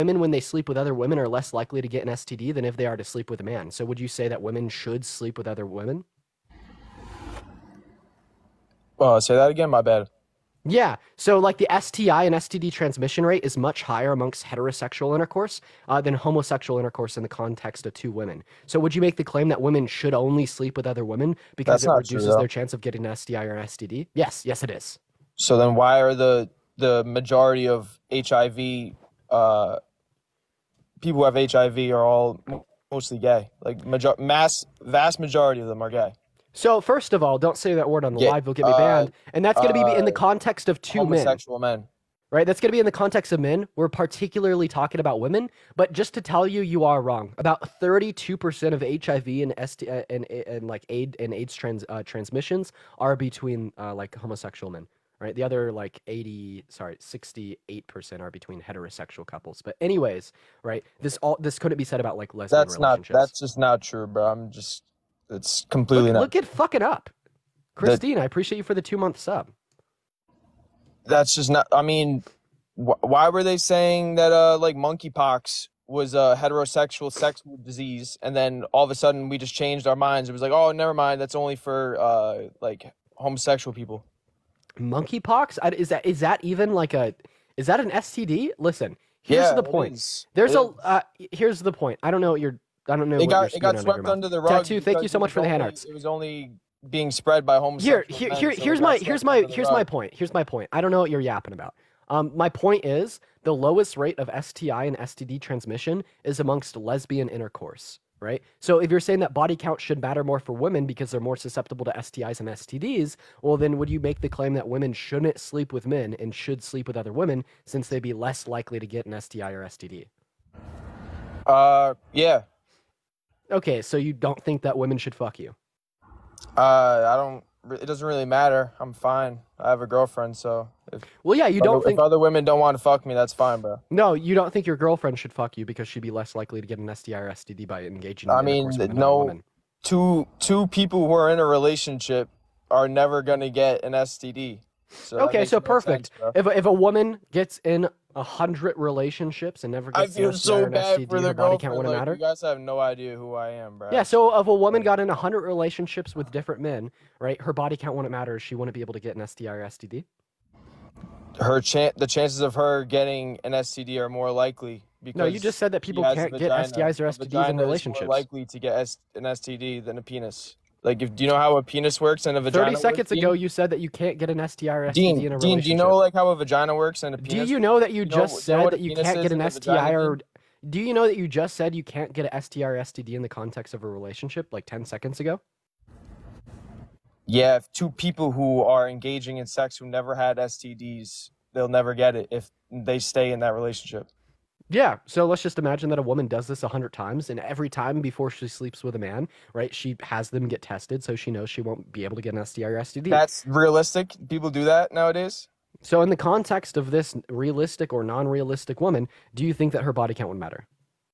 women, when they sleep with other women, are less likely to get an STD than if they are to sleep with a man. So would you say that women should sleep with other women? Say that again. My bad. Yeah. So like the STI and STD transmission rate is much higher amongst heterosexual intercourse than homosexual intercourse in the context of two women. So would you make the claim that women should only sleep with other women because That's it not true reduces their though. chance of getting an STI or an STD? Yes. Yes, it is. So then why are the majority of HIV people who have HIV are all mostly gay? Like vast majority of them are gay. So first of all, don't say that word on the Yeah. live; you'll get me banned. And that's going to be in the context of two men, Homosexual men. right? That's going to be in the context of men. We're particularly talking about women, but just to tell you, you are wrong. About 32% of HIV and and like AIDS transmissions are between like homosexual men, right? The other like 68% are between heterosexual couples. But anyways, right? This couldn't be said about like lesbian relationships. That's just not true, bro. It's completely not. Look it fucking up. Christine, I appreciate you for the 2-month sub. That's just not. I mean, why were they saying that like monkeypox was a heterosexual sexual disease, and then all of a sudden we just changed our minds? It was like, oh, never mind. That's only for like homosexual people. Monkeypox? Is that even like is that an STD? Listen, here's Yeah, the it point. is. There's It a is. Here's the point. I don't know what you're. I don't know It what got you're it spewing got out of your swept mouth. under the rug. Tattoo, thank you because so much for the hand arts. It was only being spread by Here, homosexual men, so it here's got my swept under the here's my rug. point. Here's my point. I don't know what you're yapping about. My point is the lowest rate of STI and STD transmission is amongst lesbian intercourse, right? So if you're saying that body count should matter more for women because they're more susceptible to STIs and STDs, well then would you make the claim that women shouldn't sleep with men and should sleep with other women since they'd be less likely to get an STI or STD? Yeah. Okay, so you don't think that women should fuck you? I don't. It doesn't really matter. I'm fine. I have a girlfriend, so Well, yeah, you don't if think. other women don't want to fuck me, that's fine, bro. No, you don't think your girlfriend should fuck you because she'd be less likely to get an STI or STD by engaging in I mean, intercourse with another no, woman. two people who are in a relationship are never gonna get an STD. So that Okay, makes so no perfect. sense, bro. If a woman gets in 100 relationships and never I gets an feel STI or so an bad STD, for her the body count girlfriend. wouldn't Like, you matter. guys have no idea who I am, bro. Yeah, so if a woman got in 100 relationships with different men, right, her body count wouldn't matter. She wouldn't be able to get an STI or STD. The chances of her getting an STD are more likely because No, you just said that she people has a can't get vagina. STIs or A STDs in vagina is more relationships. likely to get an STD than a penis. Like, do you know how a penis works and a vagina 30 works, seconds Dean? ago, you said that you can't get an STI or STD in a Dean, do you know relationship. like how a vagina works and a Do penis? you know that you Do just do you know said what that a you penis can't is get an and a STI vagina, or Dean? do you know that you just said you can't get an STI or STD in the context of a relationship like 10 seconds ago? Yeah, if two people who are engaging in sex who never had STDs, they'll never get it if they stay in that relationship. Yeah, so let's just imagine that a woman does this 100 times, and every time before she sleeps with a man, right, she has them get tested so she knows she won't be able to get an STI or STD. That's realistic. People do that nowadays. So in the context of this realistic or non-realistic woman, do you think that her body count would matter?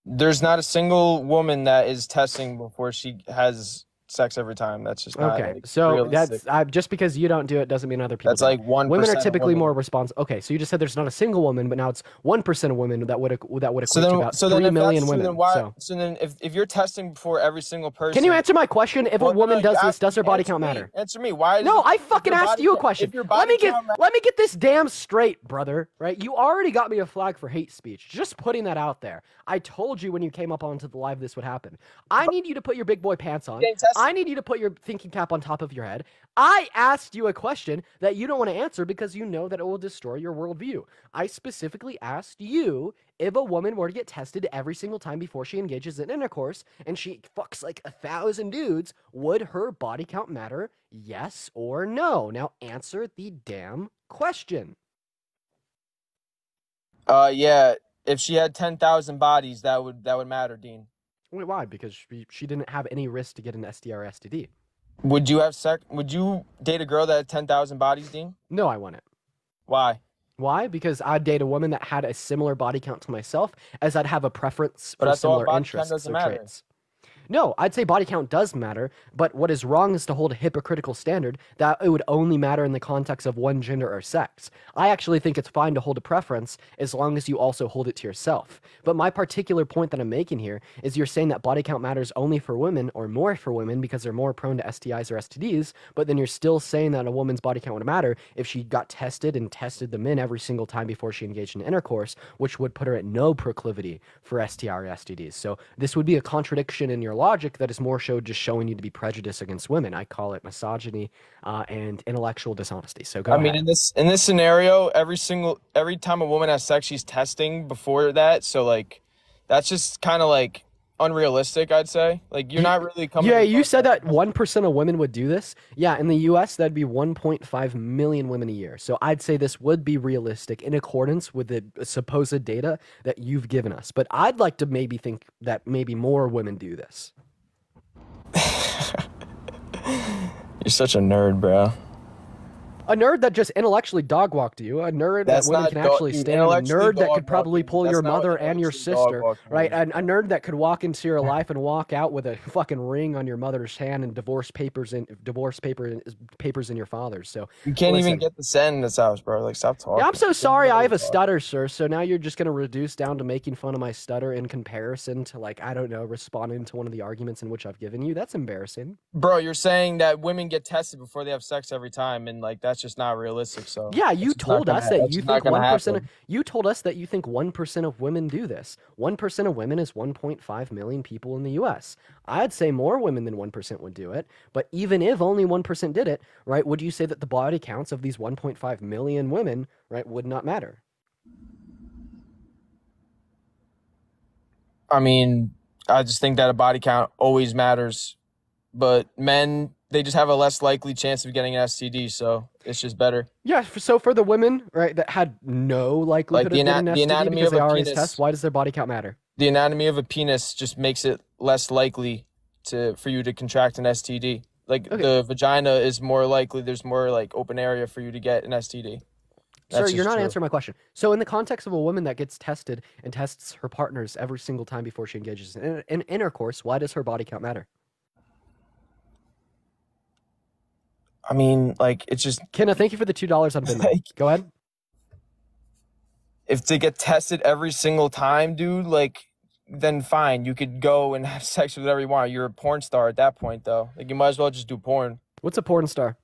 There's not a single woman that is testing before she has sex every time. That's just not Okay, like, so realistic. that's just because you don't do it doesn't mean other people That's don't. like 1% Women are of typically women. more responsible. Okay, so you just said there's not a single woman, but now it's 1% of women that would equate to about So 3 then if million that's true, women. then why? So So then if you're testing before every single person, can you answer my question? If a well, no, woman you does this, ask- does her body answer count me. matter? Answer me. Why? No, I if fucking your asked body you a count- question. If your Let body me get count let me get this damn straight, brother. Right? You already got me a flag for hate speech. Just putting that out there. I told you when you came up onto the live this would happen. I need you to put your big boy pants on. getting tested. I need you to put your thinking cap on top of your head. I asked you a question that you don't want to answer because you know that it will destroy your worldview. I specifically asked you if a woman were to get tested every single time before she engages in intercourse and she fucks like 1,000 dudes, would her body count matter? Yes or no? Now answer the damn question. Yeah. If she had 10,000 bodies, that would matter, Dean. Wait, why? Because she didn't have any risk to get an STI or STD. Would you have sex? Would you date a girl that had 10,000 bodies, Dean? No, I wouldn't. Why? Why? Because I'd date a woman that had a similar body count to myself, as I'd have a preference But for that's all similar body count interests doesn't or matter. traits. No, I'd say body count does matter, but what is wrong is to hold a hypocritical standard that it would only matter in the context of one gender or sex. I actually think it's fine to hold a preference as long as you also hold it to yourself. But my particular point that I'm making here is you're saying that body count matters only for women or more for women because they're more prone to STIs or STDs, but then you're still saying that a woman's body count would matter if she got tested and tested the men every single time before she engaged in intercourse, which would put her at no proclivity for STI or STDs. So this would be a contradiction in your logic that is more so just showing you to be prejudiced against women. I call it misogyny and intellectual dishonesty. So go I ahead. mean, in this scenario, every time a woman has sex, she's testing before that. So like, that's just kind of like unrealistic, I'd say. Like, you're not really coming. Yeah, you said that 1% of women would do this. Yeah, in the US, that'd be 1.5 million women a year. So I'd say this would be realistic in accordance with the supposed data that you've given us. But I'd like to maybe think that maybe more women do this. You're such a nerd, bro. A nerd that just intellectually dog walked you, a nerd that women can actually stand, a nerd that could probably pull your mother and your sister, right? And a nerd that could walk into your life and walk out with a fucking ring on your mother's hand and divorce papers in your father's. So you can't even get the scent in this house, bro. Like, stop talking. Yeah, I'm so sorry. I have a stutter, sir. So now you're just gonna reduce down to making fun of my stutter in comparison to, like, I don't know, responding to one of the arguments in which I've given you. That's embarrassing, bro. You're saying that women get tested before they have sex every time, and like that's just not realistic. So yeah, you told us that you think 1%. You told us that you think 1% of women do this. 1% of women is 1.5 million people in the U.S. I'd say more women than 1% would do it. But even if only 1% did it, right? Would you say that the body counts of these 1.5 million women, right, would not matter? I mean, I just think that a body count always matters, but men, they just have a less likely chance of getting an STD, so it's just better. Yeah, so for the women, right, that had no likelihood of getting an STD because they already test, why does their body count matter? The anatomy of a penis just makes it less likely for you to contract an STD. Like, the vagina is more likely, there's more like open area for you to get an STD. Sir, you're not answering my question. So in the context of a woman that gets tested and tests her partners every single time before she engages in intercourse, why does her body count matter? I mean, like, it's just... Kenna, thank you for the $2 on Venmo. Like, go ahead. If to get tested every single time, dude, like, then fine. You could go and have sex with whatever you want. You're a porn star at that point, though. Like, you might as well just do porn. What's a porn star?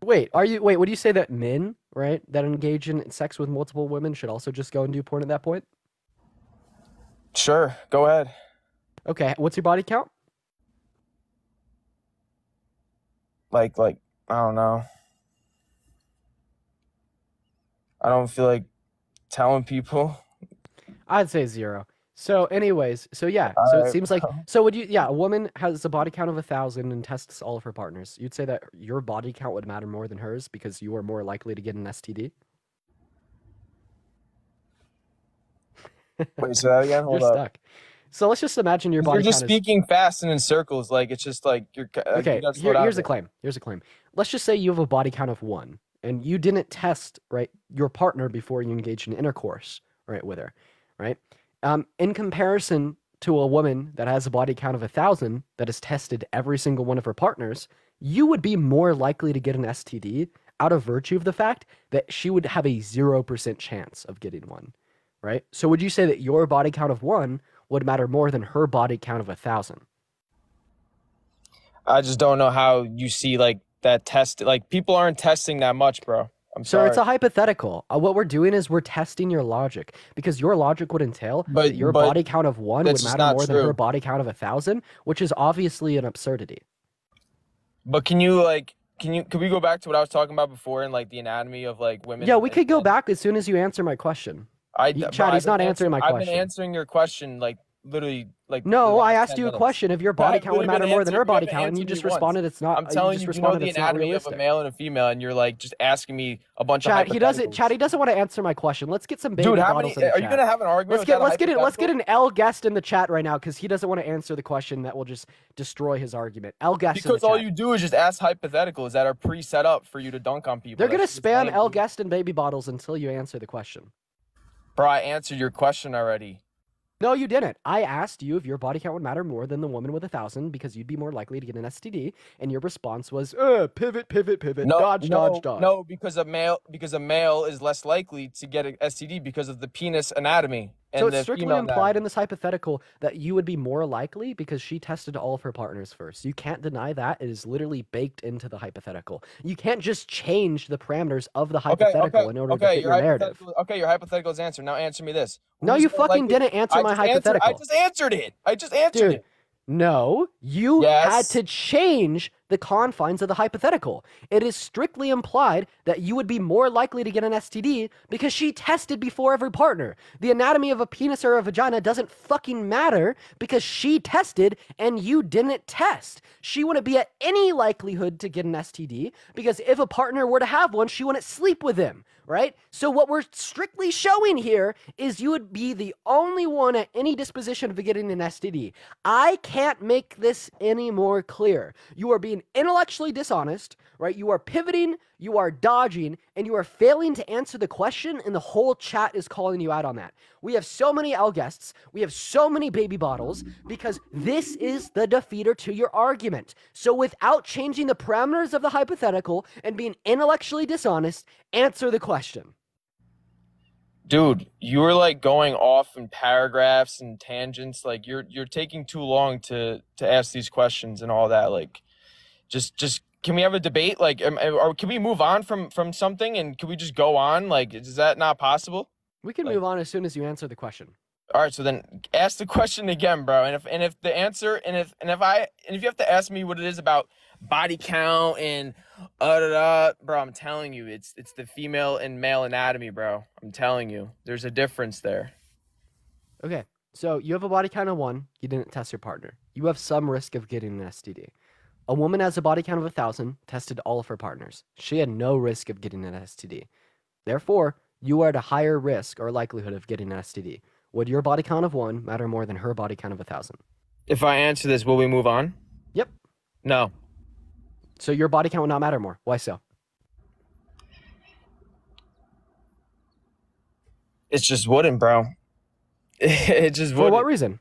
Wait, would you say that men, right, that engage in sex with multiple women should also just go and do porn at that point? Sure, go ahead. Okay, what's your body count? Like, I don't know. I don't feel like telling people. I'd say 0. So anyways, so yeah, so it seems like, so would you, a woman has a body count of 1,000 and tests all of her partners. You'd say that your body count would matter more than hers because you are more likely to get an STD? Wait, say that again? Hold You're up. Stuck. So let's just imagine your body count. You're just speaking fast and in circles. Like, it's just like, you're... Okay, here's a claim. Here's a claim. Let's just say you have a body count of 1 and you didn't test, right, your partner before you engaged in intercourse, right, with her, right? In comparison to a woman that has a body count of 1,000 that has tested every single one of her partners, you would be more likely to get an STD out of virtue of the fact that she would have a 0% chance of getting one, right? So would you say that your body count of 1 would matter more than her body count of 1,000? I just don't know how you see, like, that test. Like, people aren't testing that much, bro. I'm sorry. So it's a hypothetical. What we're doing is we're testing your logic because your logic would entail that your body count of 1 would matter more than her body count of 1,000, which is obviously an absurdity. But can we go back to what I was talking about before and like the anatomy of like women? Yeah, we could go back as soon as you answer my question. Chad, he's not answering my question. I've been answering your question like literally like. No, I asked you a question if your body count would matter more than her body count, and you just responded it's not. I'm telling you, you know the anatomy of a male and a female, and you're like just asking me a bunch of hypotheticals. Chad, he doesn't want to answer my question. Let's get some baby bottles in the chat. Are you gonna have an argument? Let's get an L guest in the chat right now because he doesn't want to answer the question that will just destroy his argument. L guest. Because all you do is just ask hypotheticals that are pre-set up for you to dunk on people. They're gonna spam L guest and baby bottles until you answer the question. Bro, I answered your question already. No, you didn't. I asked you if your body count would matter more than the woman with 1,000 because you'd be more likely to get an STD, and your response was, pivot, pivot, pivot, No, dodge, dodge, no, dodge. no, because a male is less likely to get an STD because of the penis anatomy So and it's the strictly female implied anatomy. in this hypothetical that you would be more likely because she tested all of her partners first. You can't deny that. It is literally baked into the hypothetical. You can't just change the parameters of the Okay, okay, hypothetical in order to okay. fit your narrative. Your hypothetical is answered. Now answer me this: No, Who's you more fucking likely? didn't answer my I hypothetical. just answered it. I just answered Dude, it. no, you had Yes. to change the confines of the hypothetical. It is strictly implied that you would be more likely to get an STD because she tested before every partner. The anatomy of a penis or a vagina doesn't fucking matter because she tested and you didn't test. She wouldn't be at any likelihood to get an STD because if a partner were to have one, she wouldn't sleep with him, right? So what we're strictly showing here is you would be the only one at any disposition of getting an STD. I can't make this any more clear. You are being intellectually dishonest, right? You are pivoting, you are dodging, and you are failing to answer the question, and the whole chat is calling you out on that. We have so many L guests, we have so many baby bottles, because this is the defeater to your argument. So without changing the parameters of the hypothetical and being intellectually dishonest, answer the question. Dude, you were like going off in paragraphs and tangents. Like you're taking too long to ask these questions and all that. Like, just can we have a debate? Like, or can we move on from something and can we just go on? Like, is that not possible? We can Like, move on as soon as you answer the question. all right, so then ask the question again, bro. And if the answer and if you have to ask me what it is about body count and bro, I'm telling you, it's the female and male anatomy, bro. I'm telling you, there's a difference there. Okay, so you have a body count of 1, you didn't test your partner. You have some risk of getting an STD. A woman has a body count of 1,000, tested all of her partners. She had no risk of getting an STD. Therefore, you are at a higher risk or likelihood of getting an STD. Would your body count of 1 matter more than her body count of 1,000? If I answer this, will we move on? Yep. No. So your body count would not matter more. Why so? It's just wouldn't, bro. It just For wouldn't. what reason?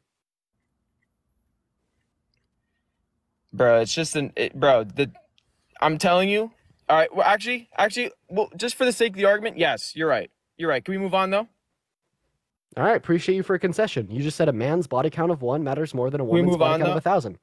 Bro, it's just I'm telling you. All right, well actually, well, just for the sake of the argument, yes, you're right. You're right. Can we move on though? All right, appreciate you for a concession. You just said a man's body count of 1 matters more than a woman's move body on, count of though? 1,000.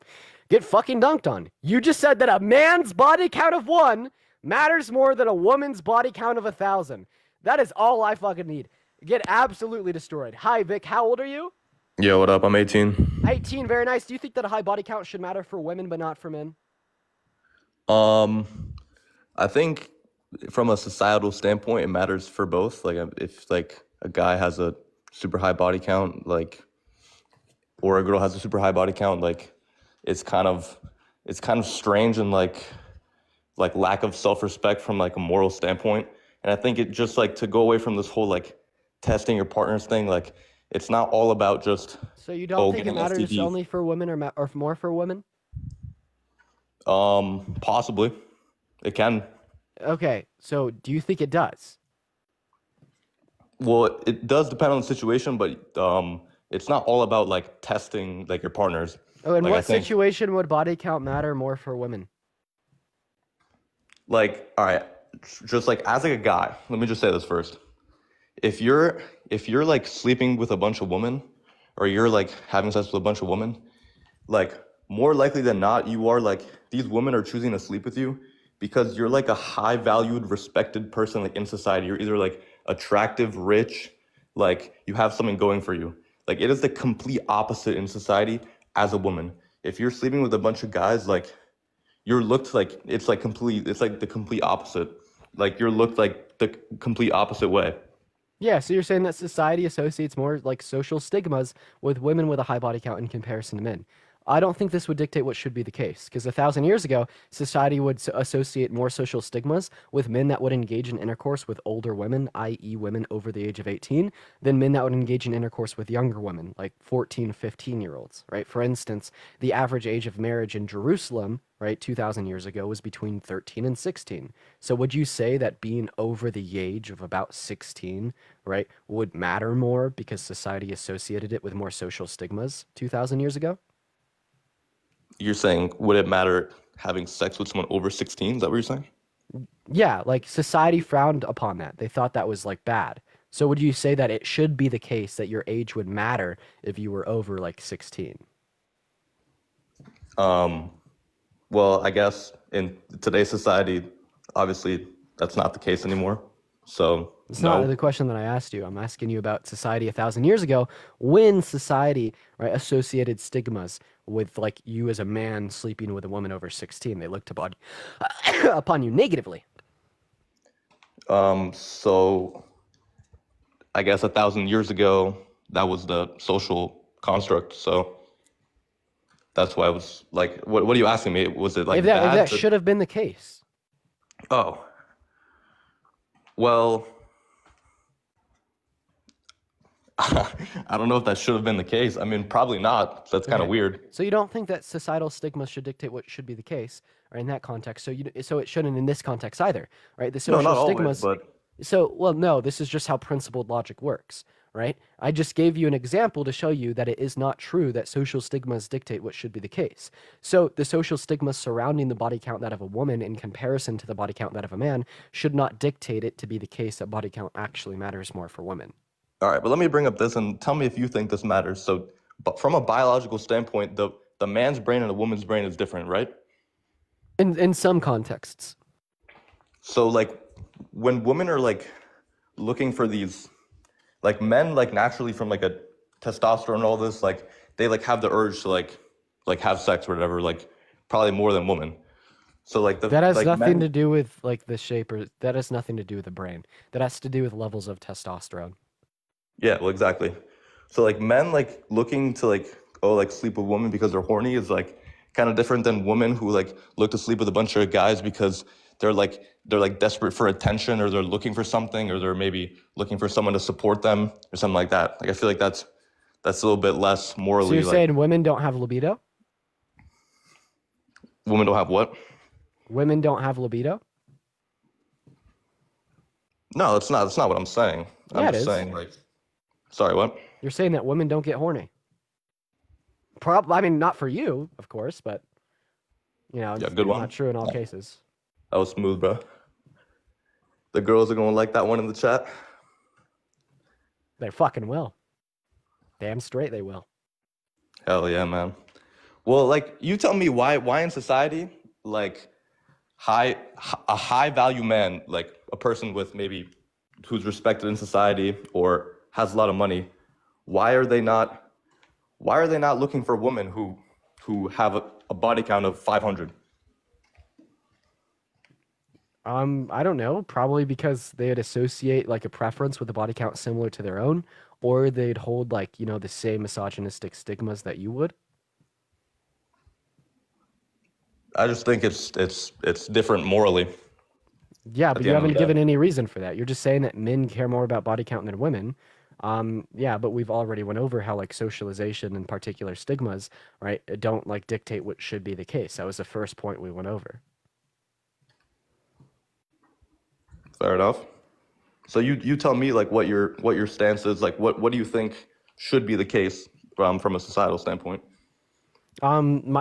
Get fucking dunked on. You just said that a man's body count of 1 matters more than a woman's body count of 1,000. That is all I fucking need. Get absolutely destroyed. Hi, Vic. How old are you? Yo, what up? I'm 18. 18. Very nice. Do you think that a high body count should matter for women but not for men? I think from a societal standpoint, it matters for both. Like if like a guy has a super high body count, like, or a girl has a super high body count, like it's kind of strange and like lack of self-respect from like a moral standpoint. And I think it just like to go away from this whole like testing your partners thing, like it's not all about just So you don't think it getting matters STDs. only for women or more for women? Possibly. It can. Okay, so do you think it does? Well, it does depend on the situation, but it's not all about like testing like your partners. Oh, in Like, I what think- situation would body count matter more for women? Like, all right, just like as like a guy, let me just say this first. If you're like sleeping with a bunch of women, or you're like having sex with a bunch of women, like more likely than not, you are like these women are choosing to sleep with you because you're like a high valued, respected person like in society. You're either like attractive, rich, like you have something going for you. Like it is the complete opposite in society as a woman. If you're sleeping with a bunch of guys, like you're looked like it's like the complete opposite. Like you're looked like the complete opposite way. Yeah, so you're saying that society associates more like social stigmas with women with a high body count in comparison to men. I don't think this would dictate what should be the case, because 1,000 years ago, society would associate more social stigmas with men that would engage in intercourse with older women, i.e., women over the age of 18, than men that would engage in intercourse with younger women, like 14, 15-year-olds, right? For instance, the average age of marriage in Jerusalem, right, 2,000 years ago was between 13 and 16. So would you say that being over the age of about 16, right, would matter more because society associated it with more social stigmas 2,000 years ago? You're saying, would it matter having sex with someone over 16? Is that what you're saying? Yeah, like society frowned upon that. They thought that was like bad. So would you say that it should be the case that your age would matter if you were over like 16? Well, I guess in today's society, obviously that's not the case anymore. So It's not the no. question that I asked you. I'm asking you about society 1,000 years ago, when society, right, associated stigmas with like you as a man sleeping with a woman over 16. They looked upon upon you negatively. So I guess 1,000 years ago, that was the social construct. So that's why I was like, what are you asking me? Was it If like that if bad that to, should have been the case. oh, well, I don't know if that should have been the case. I mean, probably not. That's kind of Okay. weird. So you don't think that societal stigma should dictate what should be the case, or in that context? So it shouldn't in this context either, right? The No, social not always, stigmas. but So, well, no, this is just how principled logic works, right? I just gave you an example to show you that it is not true that social stigmas dictate what should be the case. So, the social stigmas surrounding the body count that of a woman in comparison to the body count that of a man should not dictate it to be the case that body count actually matters more for women. all right, but let me bring up this and tell me if you think this matters. So, but from a biological standpoint, the man's brain and a woman's brain is different, right? In some contexts. So, like, when women are like looking for these, like men, like naturally from like a testosterone and all this, like they like have the urge to like have sex or whatever, like probably more than women. So like the That has like nothing to men, do with like the shape, or that has nothing to do with the brain. That has to do with levels of testosterone. yeah, well, exactly. So like men like looking to like oh like sleep with women because they're horny is like kind of different than women who like look to sleep with a bunch of guys because they're like desperate for attention or they're looking for something or they're maybe looking for someone to support them or something like that. Like I feel like that's a little bit less So morally you're like saying women don't have libido? women don't have what? Women don't have libido? No, that's not what I'm saying. I'm Yeah, it just is. saying like sorry, what? You're saying that women don't get horny. I mean, not for you, of course, but Yeah, it's good one. not true in all cases. That was smooth, bro. The girls are gonna like that one in the chat. They fucking will. Damn straight they will. Hell yeah, man. Well, like you tell me why in society like a high value man, like a person with maybe who's respected in society or has a lot of money, why are they not looking for women who have a body count of 500? I don't know. Probably because they'd associate like a preference with a body count similar to their own, or they'd hold like, the same misogynistic stigmas that you would. I just think it's different morally Yeah, at but the you end of haven't the day. given any reason for that. You're just saying that men care more about body count than women. Yeah, but we've already went over how like socialization and particular stigmas, right, don't like dictate what should be the case. That was the first point we went over. Fair enough. So you tell me like what your stance is, like what do you think should be the case from a societal standpoint?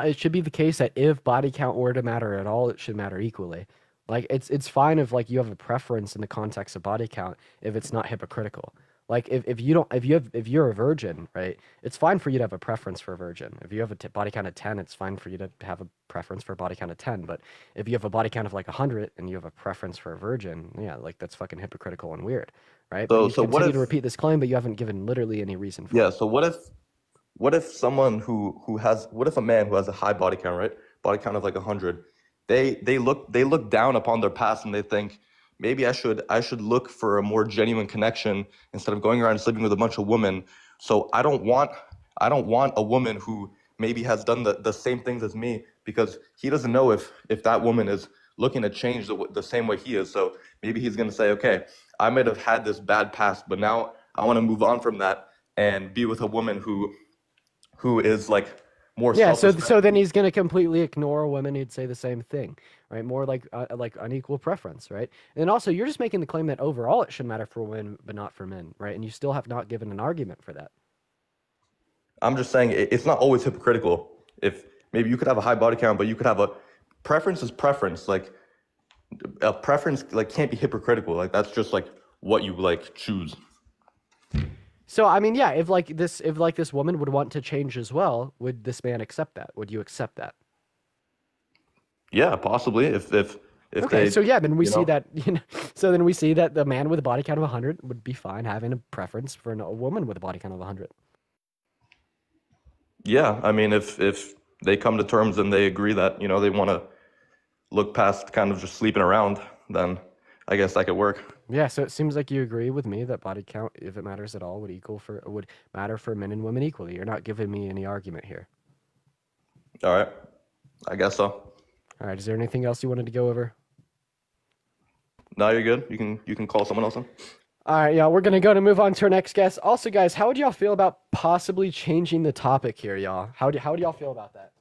It should be the case that if body count were to matter at all, it should matter equally. Like it's fine if like you have a preference in the context of body count if it's not hypocritical. Like if you don't if you're a virgin, right? It's fine for you to have a preference for a virgin. If you have a body count of 10, it's fine for you to have a preference for a body count of 10. But if you have a body count of like 100 and you have a preference for a virgin, yeah, like that's fucking hypocritical and weird, right? But So you so what continue to if repeat this claim, but you haven't given literally any reason for yeah, it. so what if someone who has what if a man who has a high body count, right? Body count of like 100, they look down upon their past and they think maybe I should look for a more genuine connection instead of going around sleeping with a bunch of women. So I don't want a woman who maybe has done the same things as me, because he doesn't know if that woman is looking to change the same way he is. So maybe he's going to say, okay, I might have had this bad past, but now I want to move on from that and be with a woman who is like more Yeah, so self-respect. then he's going to completely ignore women who'd say the same thing, right? More like unequal preference, right? And also, you're just making the claim that overall it should matter for women but not for men, right? And you still have not given an argument for that. I'm just saying it's not always hypocritical. If maybe you could have a high body count, but you could have a preference is preference. Like a preference like can't be hypocritical. Like that's just like what you like choose. So I mean, yeah, if this woman would want to change as well, would this man accept that? Would you accept that? Yeah, possibly. If Okay, they, so yeah, then we you see know, that so then we see that the man with a body count of 100 would be fine having a preference for a woman with a body count of 100. yeah, I mean, if they come to terms and they agree that they want to look past kind of just sleeping around, then I guess that could work. Yeah, so it seems like you agree with me that body count, if it matters at all, would matter for men and women equally. You're not giving me any argument here. All right, I guess so. All right, is there anything else you wanted to go over? No, you're good. You can call someone else in. All right, y'all, we're going to move on to our next guest. Also, guys, how would y'all feel about possibly changing the topic here, y'all? How do y'all feel about that?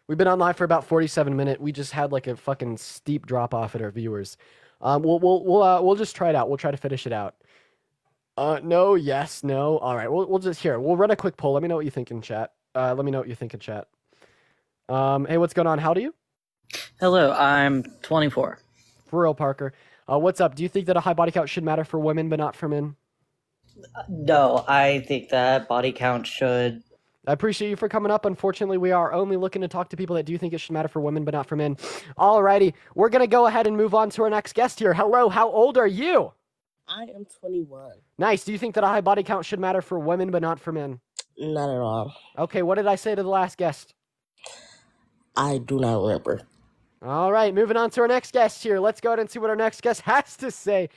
We've been on live for about 47 minutes. We just had like a fucking steep drop off at our viewers. We'll just try it out. We'll try to finish it out. No, yes, no. All right, we'll just we'll run a quick poll. Let me know what you think in chat. Let me know what you think in chat. Hey, what's going on? How old are you? Hello, I'm 24. For real, Parker. What's up? Do you think that a high body count should matter for women but not for men? No, I think that body count should. I appreciate you for coming up. Unfortunately, we are only looking to talk to people that do think it should matter for women but not for men. Alrighty, we're going to go ahead and move on to our next guest here. Hello, how old are you? I am 21. Nice. Do you think that a high body count should matter for women but not for men? Not at all. Okay, what did I say to the last guest? I do not remember. All right, moving on to our next guest here. Let's go ahead and see what our next guest has to say,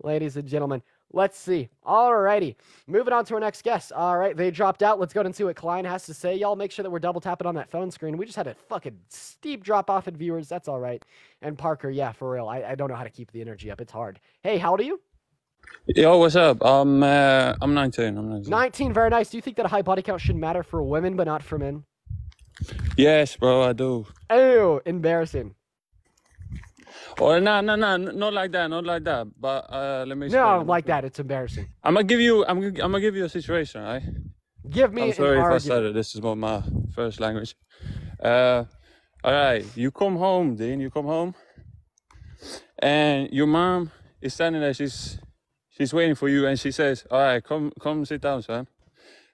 ladies and gentlemen. Let's see. All righty, moving on to our next guest. All right, they dropped out. Let's go ahead and see what Klein has to say. Y'all make sure that we're double tapping on that phone screen. We just had a fucking steep drop off in viewers. That's all right. And Parker, yeah, for real. I don't know how to keep the energy up. It's hard. Hey, how old are you? Yo, what's up? I'm 19. I'm 19. 19, very nice. Do you think that a high body count should matter for women but not for men? Yes, bro, I do. Oh, embarrassing. Or no, not like that, not like that. But let me. No, like that. It's embarrassing. I'm gonna give you a situation, right? Give me I'm an sorry if I argument. started. This is not my first language. All right, you come home, Dean. You come home, and your mom is standing there. She's waiting for you, and she says, "All right, come sit down, son.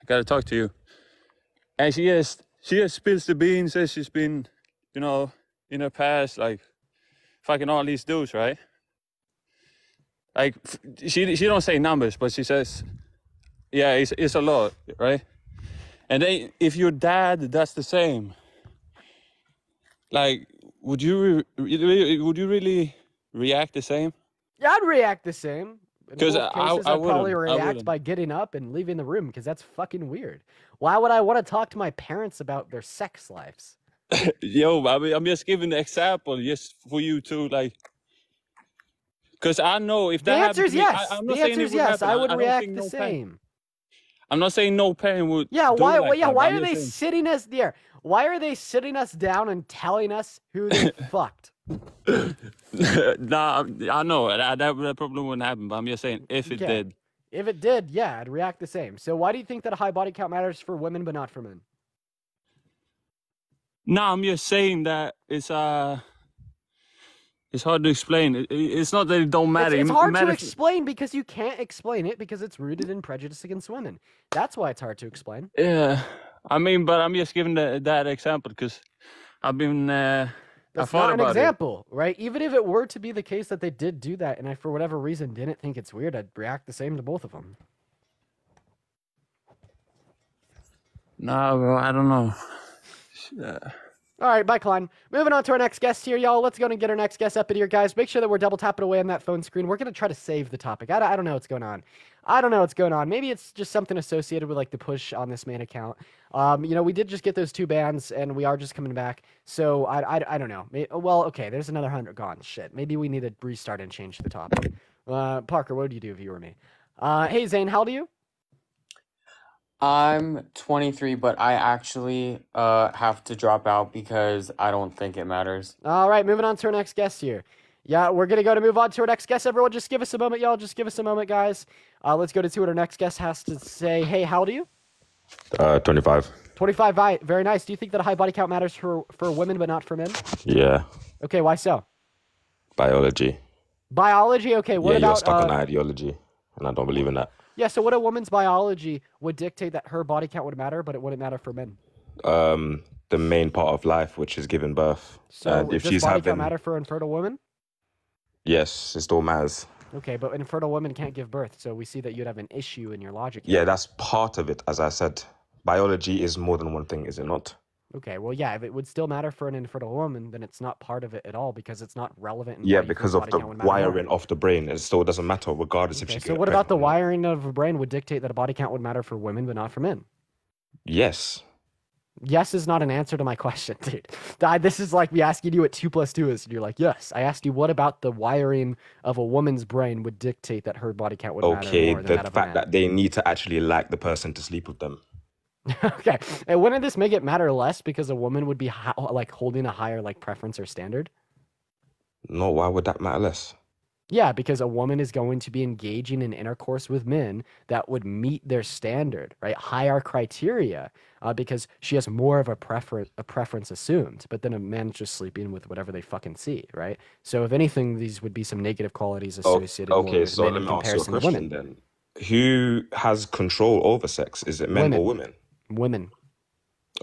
I gotta talk to you." And she just spills the beans. Says she's been, in her past, like fucking all these dudes, right? Like she don't say numbers, but she says, yeah, it's a lot, right? And then if your dad does the same, like, would you really react the same? Yeah, I'd react the same. In 'Cause both I cases, I'd probably wouldn't. I react wouldn't. by getting up and leaving the room because that's fucking weird. Why would I want to talk to my parents about their sex lives? Yo, I mean, I'm just giving the example, just for you to like, because I know if The that answer is happened to me, yes. I'm The not saying answer it is would yes. happen. I would don't react think the no same. I'm not saying no parent would. Yeah, do why? like Yeah, that, why but are I'm they just saying- sitting us there? Why are they sitting us down and telling us who they fucked? Nah, I know that probably wouldn't happen, but I'm just saying if it Okay. did. If it did, yeah, I'd react the same. So why do you think that a high body count matters for women but not for men? No, I'm just saying that it's hard to explain. It's not that it don't matter. It's It hard to matters- explain because you can't explain it because it's rooted in prejudice against women. That's why it's hard to explain. Yeah, I mean, but I'm just giving that example because I've been. I That's thought not an about it. example, right? Even if it were to be the case that they did do that and I, for whatever reason, didn't think it's weird, I'd react the same to both of them. No, bro, I don't know. All right, bye, Klein. Moving on to our next guest here, y'all. Let's go and get our next guest up in here, guys. Make sure that we're double tapping away on that phone screen. We're going to try to save the topic. I don't know what's going on. I don't know what's going on. Maybe it's just something associated with like the push on this main account. We did just get those 2 bans, and we are just coming back. So I don't know. Well, okay, there's another 100 gone. Shit, maybe we need to restart and change the topic. Parker, what would you do if you were me? Hey Zane, how old are you? I'm 23, but I actually have to drop out because I don't think it matters. All right, moving on to our next guest here. Yeah, we're going to move on to our next guest. Everyone, just give us a moment, y'all. Just give us a moment, guys. Let's go to see what our next guest has to say. Hey, how old are you? 25. 25, very nice. Do you think that a high body count matters for women but not for men? Yeah. Okay, why so? Biology. Biology? Okay, what yeah, about... you're stuck on ideology, and I don't believe in that. Yeah, so what a woman's biology would dictate that her body count would matter, but it wouldn't matter for men? The main part of life, which is giving birth. So if does she's body having... count matter for infertile women? Yes, it still matters. Okay, but an infertile woman can't give birth, so we see that you'd have an issue in your logic here. Yeah, that's part of it, as I said. Biology is more than one thing, is it not? Okay, well, yeah, if it would still matter for an infertile woman, then it's not part of it at all because it's not relevant. Yeah, because of the wiring of the brain, it still doesn't matter regardless if she So what about the wiring of a brain would dictate that a body count would matter for women but not for men? Yes. Yes is not an answer to my question, dude. This is like me asking you what 2 + 2 is, and you're like, yes. I asked you what about the wiring of a woman's brain would dictate that her body count would matter more than that of a man. The fact that they need to actually like the person to sleep with them. Okay, and wouldn't this make it matter less because a woman would be holding a higher preference or standard? No, why would that matter less? Yeah, because a woman is going to be engaging in intercourse with men that would meet their standard, right? Higher criteria, because she has more of a preference assumed. But then a man's just sleeping with whatever they fucking see, right? So if anything, these would be some negative qualities associated with men in comparison to women. Then. Who has control over sex? Is it men or women? Women.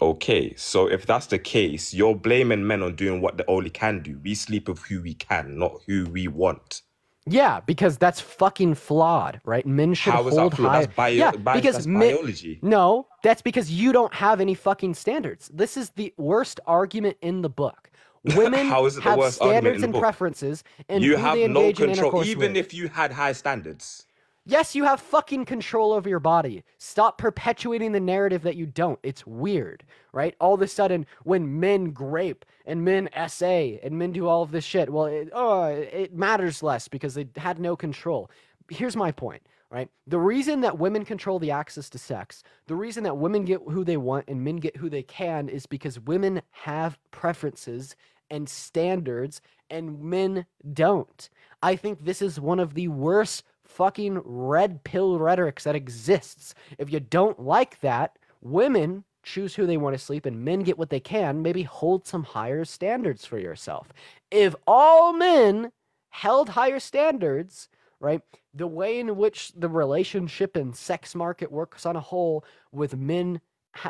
Okay, so if that's the case, you're blaming men on doing what they only can do. We sleep with who we can, not who we want. Yeah, because that's fucking flawed, right? Men should hold high. That's biology. No, that's because you don't have any fucking standards. This is the worst argument in the book. Women have standards and preferences, and you who have they no engage in control, intercourse even with. if you had high standards. Yes, you have fucking control over your body. Stop perpetuating the narrative that you don't. It's weird, right? All of a sudden, when men grape and men SA and men do all of this shit, well, it matters less because they had no control. Here's my point, right? The reason that women control the access to sex, the reason that women get who they want and men get who they can is because women have preferences and standards and men don't. I think this is one of the worst fucking red pill rhetorics that exists. If you don't like that, women choose who they want to sleep and men get what they can. Maybe hold some higher standards for yourself. If all men held higher standards, right, the way in which the relationship and sex market works on a whole, with men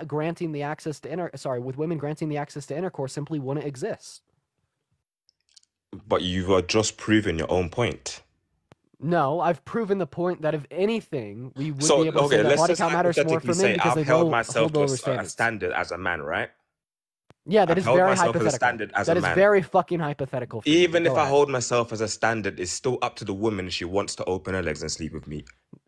granting the access to with women granting the access to intercourse, simply wouldn't exist. But you've just proven your own point. No, I've proven the point that if anything, we would be able to say that body count matters more for men because they held hold myself lower to a standards. standard as a man, right? Yeah, that is very hypothetical. That is man. very fucking hypothetical. For Even me. if I hold myself as a standard, it's still up to the woman if she wants to open her legs and sleep with me.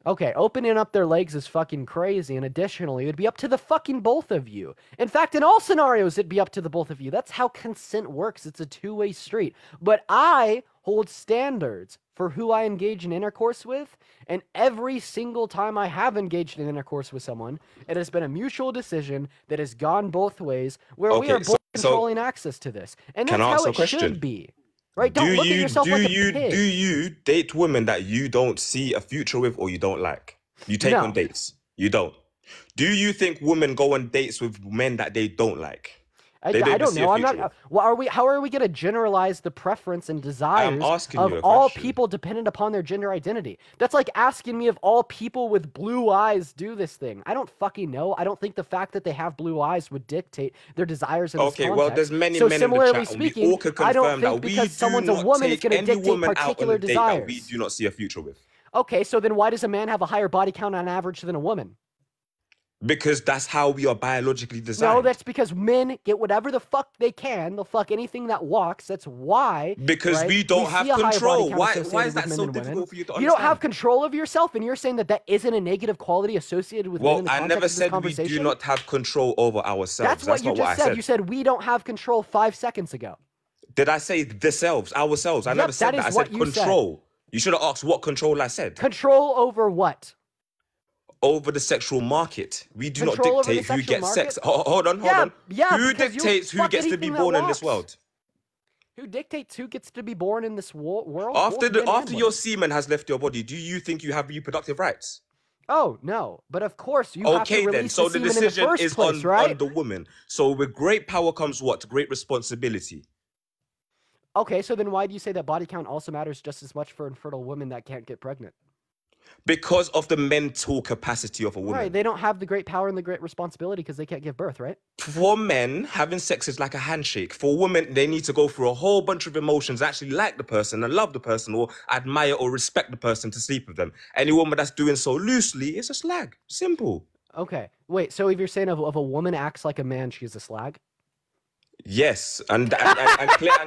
Okay, opening up their legs is fucking crazy, and additionally, it would be up to the fucking both of you. In fact, in all scenarios, it'd be up to the both of you. That's how consent works. It's a two-way street. But I hold standards for who I engage in intercourse with, and every single time I have engaged in intercourse with someone, it has been a mutual decision that has gone both ways, where we are both controlling access to this. And that's how it should be. Right? Don't look at yourself like a pig. Do you date women that you don't see a future with or you don't like? You take on dates. You don't. Do you think women go on dates with men that they don't like? I don't know. I'm not. Well, how are we going to generalize the preference and desires of all people dependent upon their gender identity? That's like asking me if all people with blue eyes do this thing. I don't fucking know. I don't think the fact that they have blue eyes would dictate their desires in this context. Well, there's many men in the chat, speaking, we all could confirm I don't think because someone's a woman is going to dictate particular desires. That we do not see a future with. Okay, so then why does a man have a higher body count on average than a woman? Because that's how we are biologically designed. No, that's because men get whatever the fuck they can. They'll fuck anything that walks. That's why. Because right, we don't have see a higher body control. count Why associated is that with men so and women. difficult for you to You understand? don't have control of yourself, and you're saying that isn't a negative quality associated with men Well, in the I context never of this said we conversation? do not have control over ourselves. That's what you not just what said. I said. You said we don't have control 5 seconds ago. Did I say ourselves? I Yep, never said that that. I is said what you said. control. You should have asked what control I said. Control over what? Over the sexual market. We do not Control over the dictate who sexual gets market? sex. Hold on. Yeah, Who because you'll dictates who fuck gets to be anything that born in this walks. world? Who dictates who gets to be born in this world? After Both men and after your women. semen has left your body, do you think you have reproductive rights? Oh no, but of course you have to Okay, release then. So the semen in the decision first is place, on right? the woman. So with great power comes what? Great responsibility. Okay, so then why do you say that body count also matters just as much for infertile women that can't get pregnant? Because of the mental capacity of a woman. Right, they don't have the great power and the great responsibility because they can't give birth, right? For men, having sex is like a handshake. For women, they need to go through a whole bunch of emotions, actually like the person and love the person or admire or respect the person to sleep with them. Any woman that's doing so loosely is a slag. Simple. Okay, wait, so if you're saying if a woman acts like a man, she's a slag? Yes, and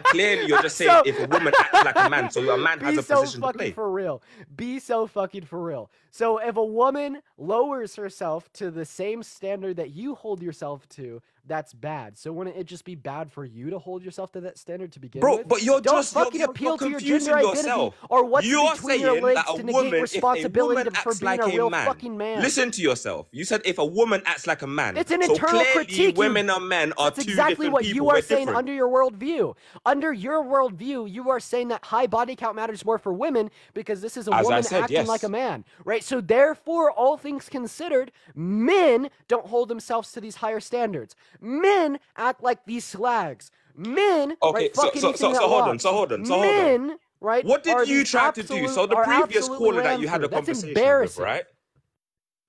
clearly you're just saying So- if a woman acts like a man, so a man has Be a so position to fucking play. for real. Be so fucking for real. So if a woman lowers herself to the same standard that you hold yourself to, that's bad. So wouldn't it just be bad for you to hold yourself to that standard to begin Bro, with? but you're Don't just fucking you're appeal to your confusing gender identity yourself. or what's You're between your saying legs that to a negate woman, if a responsibility woman for acts being like a real a man, fucking man. listen to yourself. You said if a woman acts like a man, It's an so internal clearly critique. women and men are That's two exactly different what people. you are We're saying different. under your worldview. Under your worldview, you are saying that high body count matters more for women because this is a As I woman said, acting yes. like a man, right? So therefore, all things considered, men don't hold themselves to these higher standards. Men act like these slags. Men, Okay, right, fuck so anything that hold on, walks. so hold on. Men, right? What are did you these try to do? So the are previous absolutely caller that ran you had a through. That's conversation with, embarrassing. right?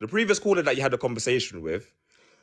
The previous caller that you had a conversation with,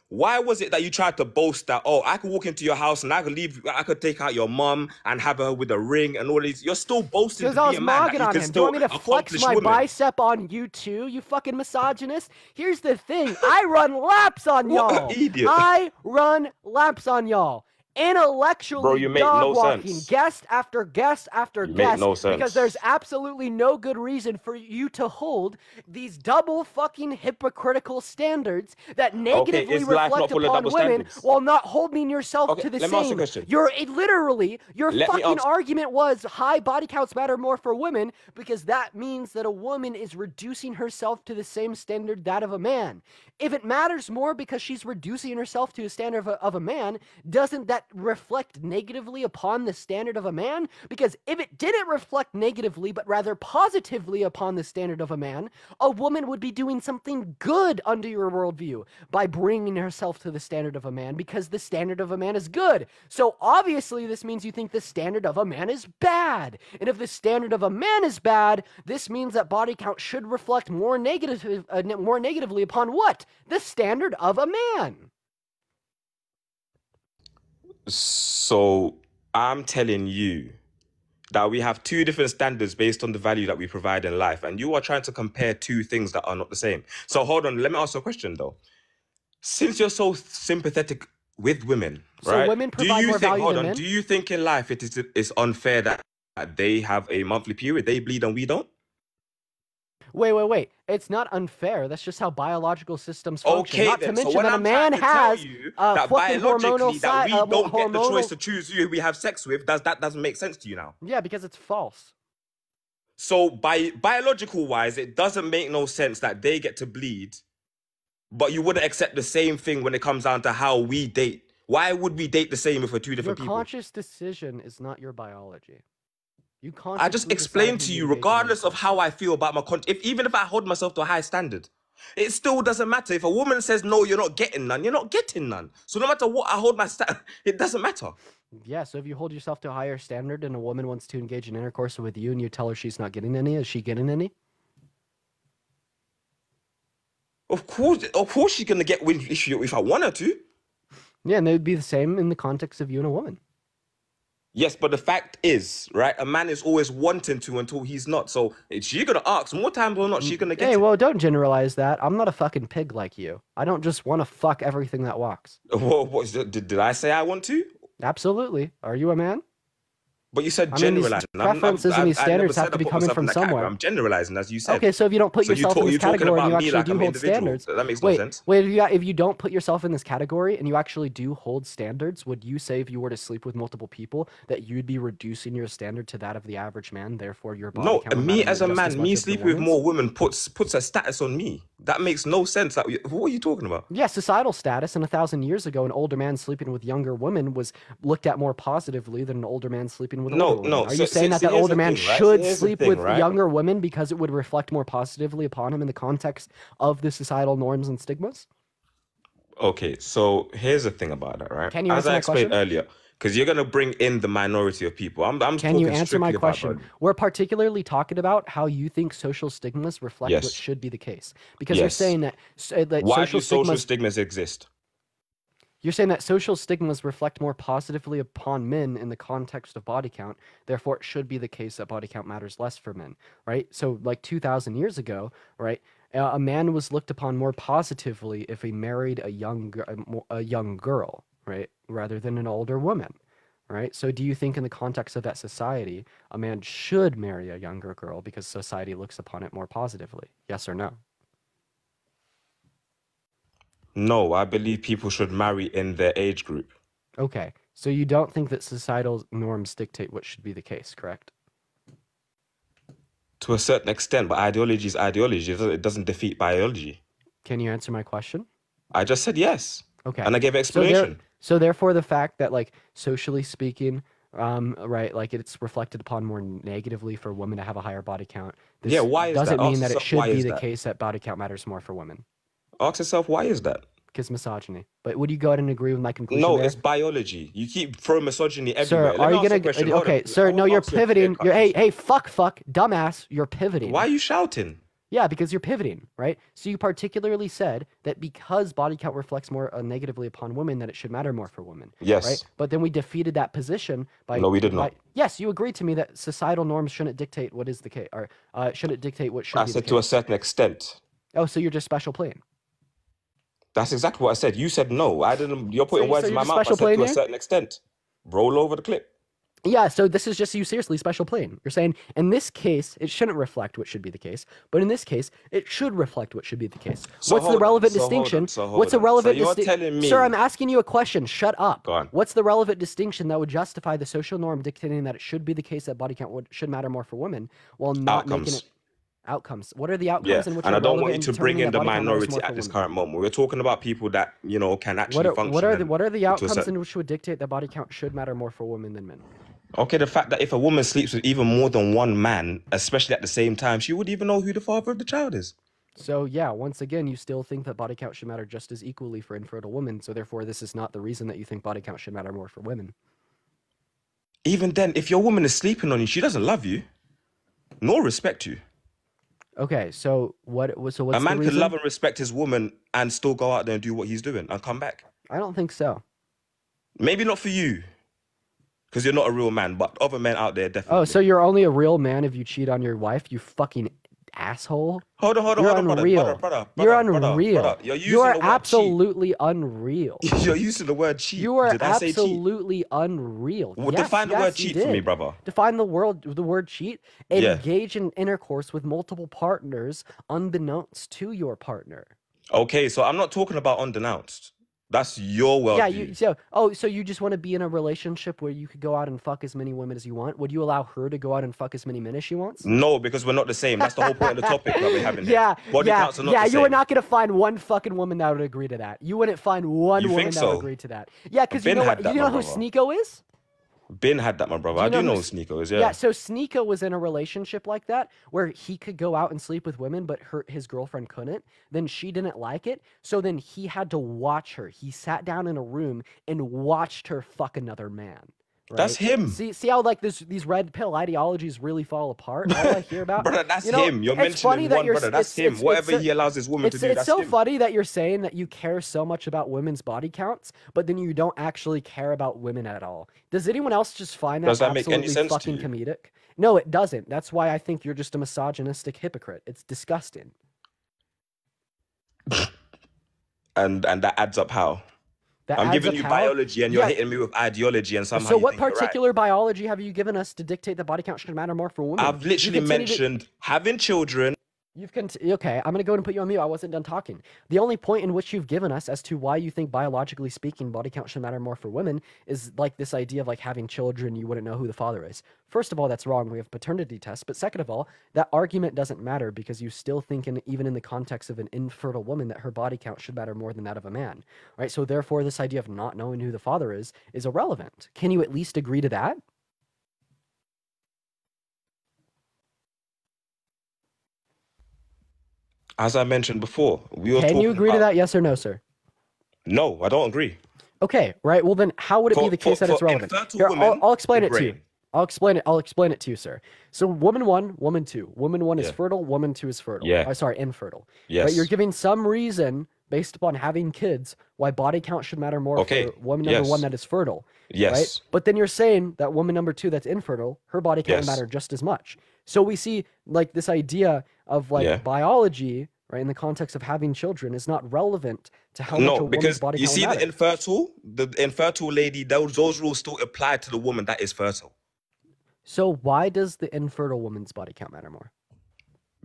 why was it that you tried to boast that, oh, I could walk into your house and I could take out your mom and have her with a ring and all these? You're still boasting Because to I be was a man that mogging you on can him. Do you still want me to flex accomplish my women. bicep on you too, you fucking misogynist? Here's the thing. I run laps on What an y'all. idiot. I run laps on y'all. Intellectually Bro, you make dog no walking, sense. guest after guest after You make guest, no because sense. there's absolutely no good reason for you to hold these double fucking hypocritical standards that negatively is life not reflect full of upon double women standards? while not holding yourself Okay, to the let me ask you a same. question. Your Let me fucking ask- argument was high body counts matter more for women because that means that a woman is reducing herself to the same standard that of a man. If it matters more because she's reducing herself to a standard of a man, doesn't that reflect negatively upon the standard of a man? Because if it didn't reflect negatively, but rather positively upon the standard of a man, a woman would be doing something good under your worldview by bringing herself to the standard of a man because the standard of a man is good. So obviously this means you think the standard of a man is bad. And if the standard of a man is bad, this means that body count should reflect more negatively upon what? The standard of a man. So I'm telling you that we have two different standards based on the value that we provide in life, and you are trying to compare two things that are not the same. So hold on, let me ask you a question though. Since you're so sympathetic with women, So right? women provide more value than men? Do you think in life it's unfair that they have a monthly period, they bleed and we don't? Wait. It's not unfair. That's just how biological systems function. Okay, Not to then. So mention when that a I'm man trying to tell has you fucking that biologically hormonal that we don't get the hormonal- choice to choose who we have sex with, that doesn't make sense to you now? Yeah, because it's false. So by biological wise, it doesn't make no sense that they get to bleed, but you wouldn't accept the same thing when it comes down to how we date. Why would we date the same if we're two Your different people? conscious decision is not your biology. You I just explained to you, regardless of how I feel about my even if I hold myself to a high standard, it still doesn't matter. If a woman says no, you're not getting none, you're not getting none. So no matter what I hold my standard, it doesn't matter. Yeah, so if you hold yourself to a higher standard and a woman wants to engage in intercourse with you and you tell her she's not getting any, is she getting any? Of course she's gonna get wind if I want her to. Yeah, and they would be the same in the context of you and a woman. Yes, but the fact is, right, a man is always wanting to until he's not. So she's gonna ask more times or not, she's gonna get Hey, it. well, don't generalize that. I'm not a fucking pig like you. I don't just want to fuck everything that walks. Did I say I want to? Absolutely. Are you a man? But you said I mean, these generalizing. preferences and these standards have to be coming from somewhere. I'm generalizing, as you said. Okay, so if you don't put So yourself in this you're talking category and you about me actually like do I'm hold individual. standards, That makes no wait, sense. wait, if you don't put yourself in this category and you actually do hold standards, would you say if you were to sleep with multiple people that you'd be reducing your standard to that of the average man, therefore your body No, count would me matter as a just man, as me much as the sleeping with woman's? more women puts a status on me. That makes no sense. Like, what are you talking about? Yeah, societal status. And 1,000 years ago, an older man sleeping with younger women was looked at more positively than an older man sleeping with older women. No. Are you saying that here's older the man thing, right? should Here's the sleep thing, with right? younger women because it would reflect more positively upon him in the context of the societal norms and stigmas? Okay, so here's the thing about that, right? Can you As answer I my explained question? earlier, because you're gonna bring in the minority of people. I'm Can you talking answer my strictly about question? body. We're particularly talking about how you think social stigmas reflect what Yes. should be the case. Because you're Yes. saying that, that Why social do social stigmas stigmas exist? You're saying that social stigmas reflect more positively upon men in the context of body count. Therefore, it should be the case that body count matters less for men, right? So, like 2,000 years ago, right, a man was looked upon more positively if he married a young girl, right, rather than an older woman, right? So, do you think in the context of that society, a man should marry a younger girl because society looks upon it more positively? Yes or no? No, I believe people should marry in their age group. Okay, so you don't think that societal norms dictate what should be the case, correct? To a certain extent, but ideology is ideology. It doesn't defeat biology. Can you answer my question? I just said yes. Okay. And I gave an So there, explanation. so therefore, the fact that like socially speaking, right, like it's reflected upon more negatively for women to have a higher body count. This Yeah, why is doesn't that? mean Ask that it yourself, should why be is the that? case that body count matters more for women. Ask yourself, why is that? Because misogyny. But would you go ahead and agree with my conclusion? No, there? it's biology. You keep throwing misogyny Sir, everywhere. Let are me you ask you gonna? a question. Hold Okay, on. sir, I no, wanna you're ask you a clear pivoting. cut You're question. hey, fuck, dumbass, you're pivoting. Why are you shouting? Yeah, because you're pivoting, right? So you particularly said that because body count reflects more negatively upon women, that it should matter more for women. Yes. Right? But then we defeated that position by. No, we did not. Yes, you agreed to me that societal norms shouldn't dictate what is the case, or shouldn't dictate what should I be the said to a case. certain extent. Oh, so you're just special playing. That's exactly what I said. You said no. I didn't. You're putting So words in you're my just mouth. I special said playing to a here? certain extent. Roll over the clip. Yeah, so this is just you seriously special playing. You're saying in this case it shouldn't reflect what should be the case, but in this case it should reflect what should be the case. So What's the hold on, relevant so hold distinction? on, so hold What's the on. relevant So you're distinction? telling me- Sir, I'm asking you a question. Shut up. Go on. What's the relevant distinction that would justify the social norm dictating that it should be the case that body count should matter more for women while not making Outcomes. it outcomes? What are the outcomes Yeah, and which and are I don't want relevant you in to bring determining in that the body count matters minority more for at this women? current moment. We're talking about people that can actually What are, function. what are the and what are the to a outcomes certain- in which would dictate that body count should matter more for women than men? Okay, the fact that if a woman sleeps with even more than one man, especially at the same time, she would even know who the father of the child is. So yeah, once again, you still think that body count should matter just as equally for infertile women. So therefore, this is not the reason that you think body count should matter more for women. Even then, if your woman is sleeping on you, she doesn't love you, nor respect you. Okay, so what? So what's A man the can reason? love and respect his woman and still go out there and do what he's doing and come back. I don't think so. Maybe not for you, because you're not a real man, but other men out there definitely. Oh, so you're only a real man if you cheat on your wife? You fucking asshole! Hold on, You're brother, unreal. You're unreal. brother. You're using You are the word absolutely unreal. cheat. You're using the word cheat. You are Did I say cheat? absolutely unreal. Well, Yes, define the yes, word you cheat for me, did. brother. Define the word cheat. Yeah. Engage in intercourse with multiple partners unbeknownst to your partner. Okay, so I'm not talking about undenounced. That's your worldview. Yeah, so you just want to be in a relationship where you could go out and fuck as many women as you want? Would you allow her to go out and fuck as many men as she wants? No, because we're not the same. That's the whole point of the topic that we're having here. Yeah, Body yeah, counts are not yeah. the You are same. not gonna find one fucking woman that would agree to that. You wouldn't find one You woman think that would so? agree to that. Yeah, because you Ben know had what? that, You know my who brother. Sneeko is? Ben had that, my brother. I do know who Sneeko is, yeah. Yeah, so Sneeko was in a relationship like that where he could go out and sleep with women, but his girlfriend couldn't. Then she didn't like it, so then he had to watch her. He sat down in a room and watched her fuck another man. That's right? him. See how like these red pill ideologies really fall apart. All I hear about, Brother, that's you know, him. You're it's funny mentioning that one you're brother. That's him. Whatever he allows his woman to do, it's that's so him. funny that you're saying that you care so much about women's body counts, but then you don't actually care about women at all. Does anyone else just find that Does that make any absolutely sense to fucking you? comedic? No, it doesn't. That's why I think you're just a misogynistic hypocrite. It's disgusting. And that adds up how? That I'm adds giving up you how? biology and you're Yeah. hitting me with ideology and somehow So you what think you're right. particular biology have you given us to dictate that body count should matter more for women? I've You literally continue to- mentioned having children. Okay, I'm gonna go ahead and put you on mute. I wasn't done talking. The only point in which you've given us as to why you think biologically speaking body count should matter more for women is like this idea of like having children, you wouldn't know who the father is. First of all, that's wrong. We have paternity tests. But second of all, that argument doesn't matter because you still think even in the context of an infertile woman that her body count should matter more than that of a man. Right? So therefore this idea of not knowing who the father is irrelevant. Can you at least agree to that? As I mentioned before, we were Can talking you agree to about- that? Yes or no, sir? No, I don't agree. Okay, right. Well, then how would it be For- the case for- that it's for relevant? infertile Here, women, I'll explain the it to you. brain. I'll explain it to you, sir. So woman 1, woman 2. Woman 1 is Yeah. fertile, woman 2 is fertile. Yeah. Sorry, infertile. Yes. But you're giving some reason based upon having kids why body count should matter more Okay, for woman number yes. 1 that is fertile. Yes. Right? But then you're saying that woman number 2 that's infertile, her body count would Yes. matter just as much. So we see like this idea of like Yeah. biology, right, in the context of having children is not relevant to how much a No, woman's because body you count see would the matter. infertile lady, those rules still apply to the woman that is fertile. So why does the infertile woman's body count matter more?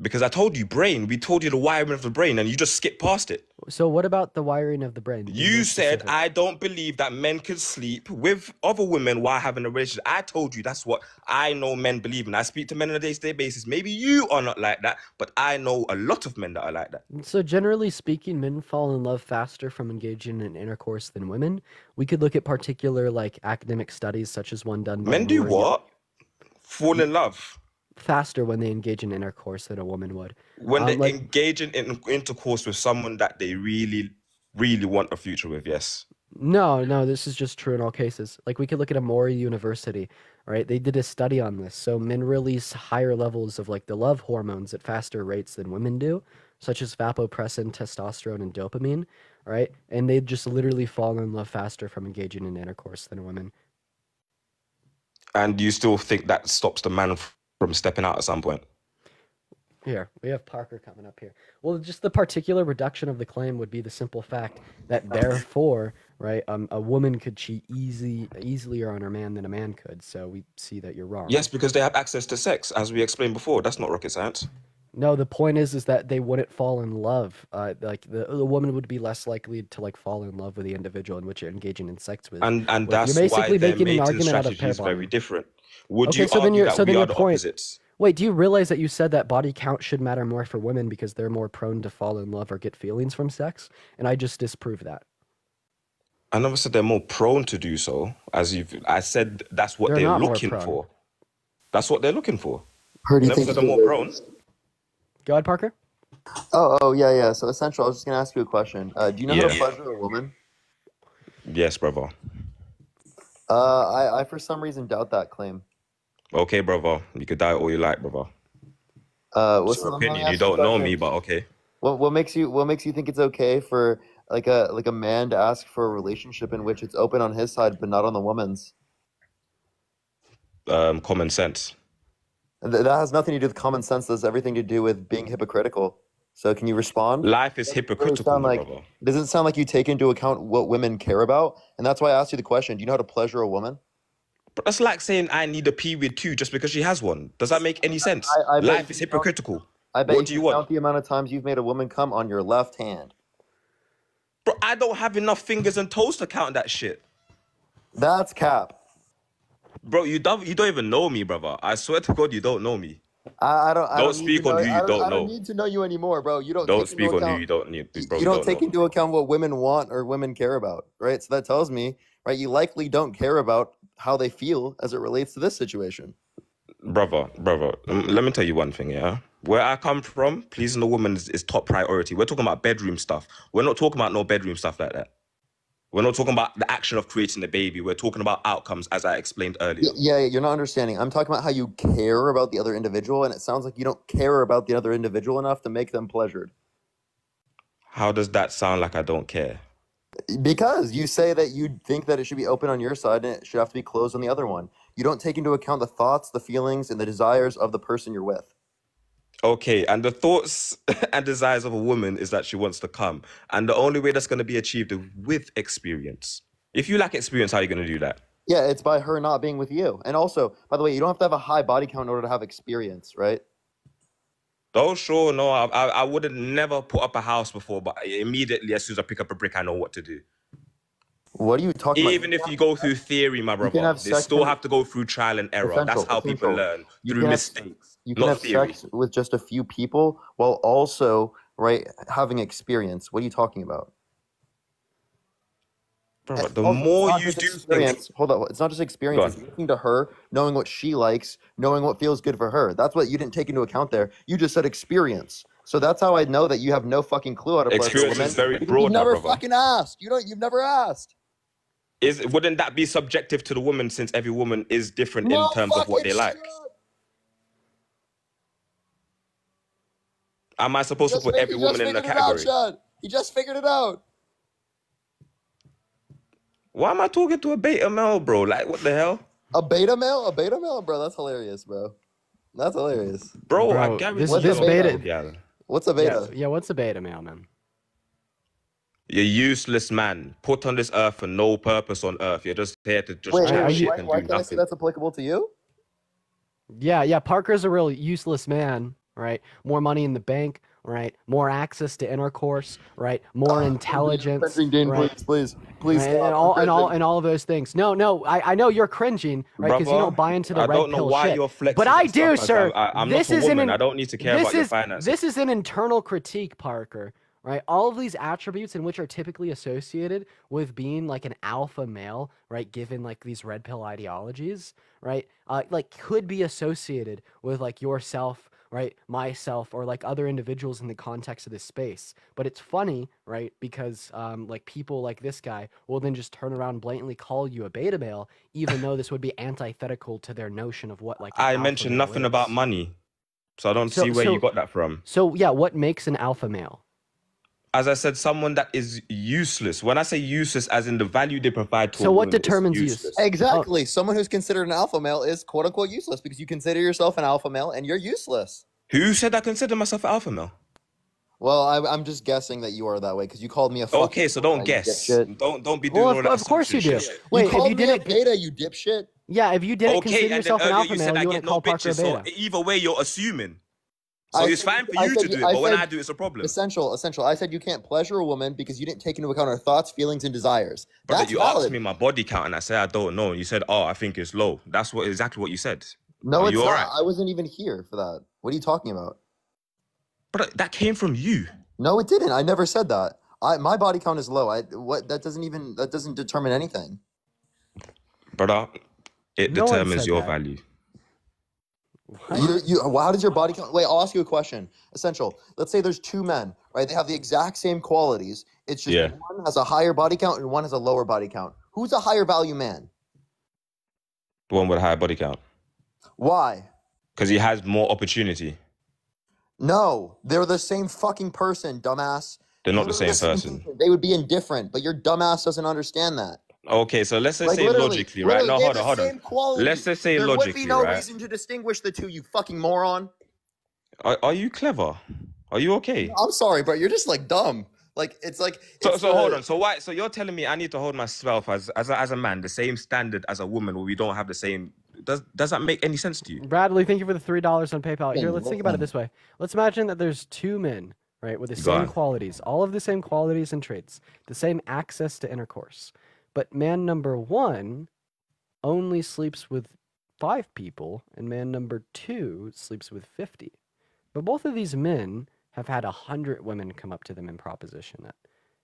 Because I told you brain, we told you the wiring of the brain and you just skipped past it. So what about the wiring of the brain? Be You more said, specific. I don't believe that men can sleep with other women while having a relationship. I told you that's what I know men believe in. I speak to men on a day-to-day basis. Maybe you are not like that, but I know a lot of men that are like that. So generally speaking, men fall in love faster from engaging in intercourse than women. We could look at particular like academic studies, such as one done by Men do Moore- what? Fall in love. faster when they engage in intercourse than a woman would. When they like- engage in intercourse with someone that they really, really want a future with, yes. No, this is just true in all cases. Like we could look at Emory University, right? They did a study on this. So men release higher levels of like the love hormones at faster rates than women do, such as vasopressin, testosterone, and dopamine, right? And they just literally fall in love faster from engaging in intercourse than women. And you still think that stops the man from stepping out at some point? Here, we have Parker coming up here. Well, just the particular reduction of the claim would be the simple fact that therefore, right, a woman could cheat easier on her man than a man could. So we see that you're wrong. Yes, because they have access to sex, as we explained before. That's not rocket science. No, the point is that they wouldn't fall in love. Like the woman would be less likely to like fall in love with the individual in which you're engaging in sex with. And You're that's basically why their making an mating argument out of strategy is pair very bonding. different. Would Okay, you so then argue your- that so we then are your the point- opposites? Wait, do you realize that you said that body count should matter more for women because they're more prone to fall in love or get feelings from sex? And I just disproved that. I never said they're more prone to do so. I said that's what They're they're not more looking prone. for. That's what they're looking for. Who do I you never think said they're more prone. Go ahead, Parker. Oh, yeah. So essential. I was just gonna ask you a question. Do you know how to Yeah. pleasure a woman? Yes, brother. I for some reason doubt that claim. Okay, brother. You could die all you like, brother. What's It's your let me opinion. ask You don't know question. me, but okay. What makes you think it's okay for like a man to ask for a relationship in which it's open on his side but not on the woman's? Common sense. That has nothing to do with common sense. That has everything to do with being hypocritical. So can you respond? Life is Doesn't hypocritical, sound my like brother. it doesn't sound like you take into account what women care about, and that's why I asked you the question. Do you know how to pleasure a woman? But that's like saying I need a period too just because she has one. Does that make any sense? I bet Life you is don't. hypocritical. I bet What do you can want? count the amount of times you've made a woman come on your left hand. Bro, I don't have enough fingers and toes to count that shit. That's cap. Bro, you don't even know me, brother. I swear to God, you don't know me. I Don't need to speak on know- who you I don't I don't know. need to know you anymore, bro. You don't. Don't take speak into on who account, you don't need, bro. You don't know. take into account what women want or women care about, right? So that tells me, right, you likely don't care about how they feel as it relates to this situation. Brother, let me tell you one thing, yeah? Where I come from, pleasing a woman is top priority. We're talking about bedroom stuff. We're not talking about no bedroom stuff like that. We're not talking about the action of creating a baby. We're talking about outcomes, as I explained earlier. Yeah, you're not understanding. I'm talking about how you care about the other individual, and it sounds like you don't care about the other individual enough to make them pleasured. How does that sound like I don't care? Because you say that you think that it should be open on your side and it should have to be closed on the other one. You don't take into account the thoughts, the feelings, and the desires of the person you're with. Okay, and the thoughts and desires of a woman is that she wants to come. And the only way that's going to be achieved is with experience. If you lack experience, how are you going to do that? Yeah, it's by her not being with you. And also, by the way, you don't have to have a high body count in order to have experience, right? Oh, sure, no, I would have never put up a house before, but immediately as soon as I pick up a brick, I know what to do. What are you talking about? Even if you go through theory, my brother, they still have to go through trial and error. That's how people learn, through mistakes, you can not have theory. sex with just a few people while also, right, having experience. What are you talking about? Bro, the more you do things... Hold on, it's not just experience. It's listening to her, knowing what she likes, knowing what feels good for her. That's what you didn't take into account there. You just said experience. So that's how I know that you have no fucking clue how to pleasure Experience women. is very broad, You've never brother. fucking asked. You've never asked. Wouldn't that be subjective to the woman, since every woman is different in terms of what they like? Am I supposed to put every woman in a category? He just figured it out. Why am I talking to a beta male, bro? Like, what the hell? A beta male? A beta male? Bro, that's hilarious, bro. That's hilarious. Bro, Bro, I guarantee this beta. Yeah. What's a beta? Yeah, what's a beta male, man? You're useless, man. Put on this earth for no purpose on earth. You're just here to just Wait, chat shit and why do can't I say nothing. that's applicable to you? Yeah, Parker's a real useless man, right? More money in the bank, right? More access to intercourse, right? More intelligence, right? Please, Right? stop. And all of those things. No, I know you're cringing, right? Because you don't buy into the red pill shit. I don't know why you're flexing. But I and do, stuff, sir. I'm not a woman. I don't need to care about your finances. This is an internal critique, Parker. Right, all of these attributes in which are typically associated with being like an alpha male, right? Given like these red pill ideologies, right? Like could be associated with like yourself, right? Myself, or like other individuals in the context of this space. But it's funny, right? Because like people like this guy will then just turn around and blatantly call you a beta male, even though this would be antithetical to their notion of what like. I mentioned nothing about money, so I don't see where you got that from. So yeah, what makes an alpha male? As I said, someone that is useless. When I say useless, as in the value they provide to a what woman, determines is use? useless. Exactly. Someone who's considered an alpha male is quote unquote useless because you consider yourself an alpha male and you're useless. Who said I consider myself an alpha male? Well, I'm just guessing that you are that way because you called me a fucking Okay, so don't guess. Don't be doing all that. Of course you do. shit. Wait, you called if you me didn't, a beta, you dipshit. yeah, if you didn't Okay, consider and then yourself an earlier alpha you male, said I you get wouldn't no call Parker a bitches. beta. So either way, you're assuming. So it's fine for I you to said- do it, I but when said- I do, it's a problem. Essential. I said you can't pleasure a woman because you didn't take into account her thoughts, feelings, and desires. Brother, That's you valid. asked me my body count, and I said I don't know. And you said, "Oh, I think it's low." That's exactly what you said. No, Are it's you not. alright? I wasn't even here for that. What are you talking about? But that came from you. No, it didn't. I never said that. My body count is low. That doesn't determine anything. Brother, it No one determines said your that. value. How does your body count? Wait, I'll ask you a question. Essential. Let's say there's two men, right? They have the exact same qualities. It's just one has a higher body count and one has a lower body count. Who's a higher value man? The one with a higher body count. Why? Because he has more opportunity. No, they're the same fucking person, dumbass. They're not the Literally same person. people. They would be indifferent, but your dumbass doesn't understand that. Okay, so let's just Like, say literally, logically, right? No, they hold have on. the same quality. Let's just say there would logically, be no right? reason to distinguish the two, you fucking moron. Are you clever? Are you okay? I'm sorry, bro. You're just like dumb. Like it's like. So it's, hold on. So why? So you're telling me I need to hold myself as a man the same standard as a woman, where we don't have the same? Does that make any sense to you? Bradley, thank you for the $3 on PayPal. Here, let's think about it this way. Let's imagine that there's two men, right, with the Go same on. qualities, all of the same qualities and traits, the same access to intercourse. But man number one only sleeps with 5 people, and man number 2 sleeps with 50. But both of these men have had 100 women come up to them and proposition it.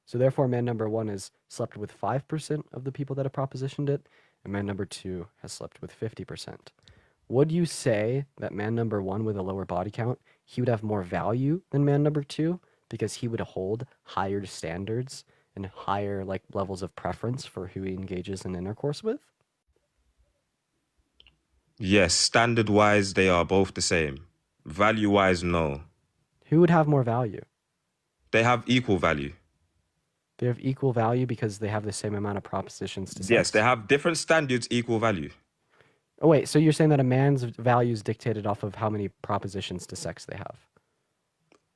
So therefore, man number 1 has slept with 5% of the people that have propositioned it, and man number 2 has slept with 50%. Would you say that man number 1 with a lower body count, he would have more value than man number 2 because he would hold higher standards and higher like levels of preference for who he engages in intercourse with? Yes, standard wise, they are both the same. Value wise, no. Who would have more value? They have equal value. They have equal value because they have the same amount of propositions to sex? Yes, they have different standards, equal value. Oh, wait, so you're saying that a man's value is dictated off of how many propositions to sex they have?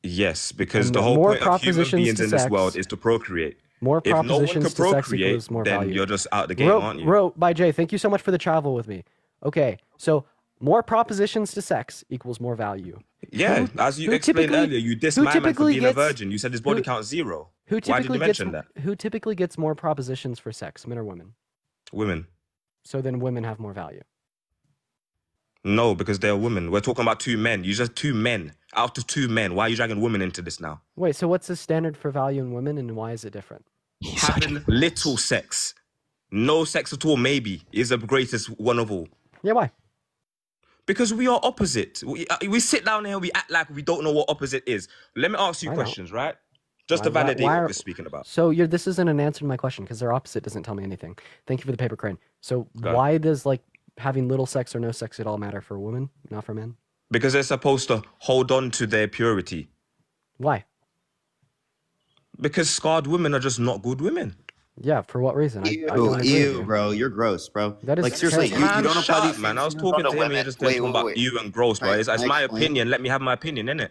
Yes, because And the whole more point of human propositions beings to in this sex- world is to procreate. More If no one propositions can to sex procreate, equals more then value. you're just out the game, aren't you? By Jay, thank you so much for the travel with me. Okay, so more propositions to sex equals more value. Yeah, Who- as you who explained typically- earlier, you dissed who my man for typically being a gets- virgin. You said his body who- count's 0. Who Why typically did you mention gets that? who typically gets more propositions for sex, men or women? Women. So then women have more value. No, because they're women. We're talking about two men. You just two men. Out of two men. Why are you dragging women into this now? Wait, so what's the standard for value in women and why is it different? Having little sex. No sex at all, maybe, is the greatest one of all. Yeah, why? Because we are opposite. We sit down here, we act like we don't know what opposite is. Let me ask you I know. questions, right? Just to Why- validate why what are- we're speaking about. So this isn't an answer to my question because their opposite doesn't tell me anything. Thank you for the paper crane. So Go. why does like having little sex or no sex at all matter for women, not for men? Because they're supposed to hold on to their purity. Why? Because scarred women are just not good women. Yeah, for what reason? I don't agree with Ew, you. bro, you're gross, bro. That is like seriously, you, terrible. you don't shut apply up, these man. I was things in front talking of to him and women. you're just talking about Wait. you and gross, bro. Right, It's can I my explain? opinion. Let me have my opinion, innit?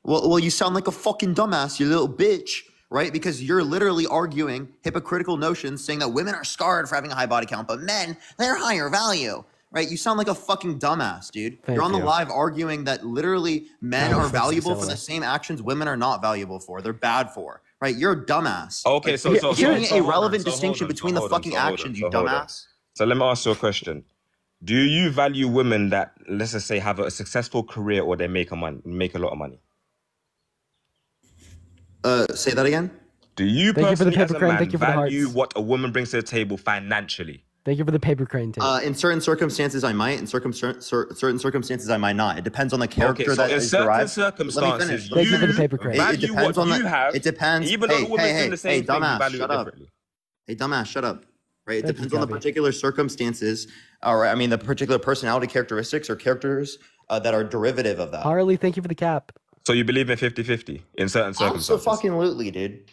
Well, you sound like a fucking dumbass, you little bitch, right? Because you're literally arguing hypocritical notions, saying that women are scarred for having a high body count, but men, they're higher value, right? You sound like a fucking dumbass, dude. Thank You're on the you. live arguing that literally men No, are thanks, valuable for Priscilla. the same actions women are not valuable for. They're bad for, right? You're a dumbass. Okay, Like, so you're so doing so a hold on, relevant so hold distinction on, between so the hold on, fucking so hold on, actions, so you hold on. dumbass. So let me ask you a question. Do you value women that, let's just say, have a successful career or they make a lot of money? Say that again. Do you Thank you for the personally, paper as a crane. man, Thank you for the value hearts. what a woman brings to the table financially? Thank you for the paper crane tape. In certain circumstances, I might. In certain circumstances, I might not. It depends on the character Okay, so that in is certain derived. circumstances, Thank you for the you paper crane. It value depends what on you the. have. It depends. Even though Hey, the woman's hey, doing hey, the same hey, thing, you dumbass, value it shut up. differently. Hey, dumbass, shut up. Right? It Thank you, depends on the Gabby. particular circumstances, or I mean, the particular personality characteristics or characters that are derivative of that. Harley, thank you for the cap. So you believe in 50-50 in certain circumstances? Absolutely, dude.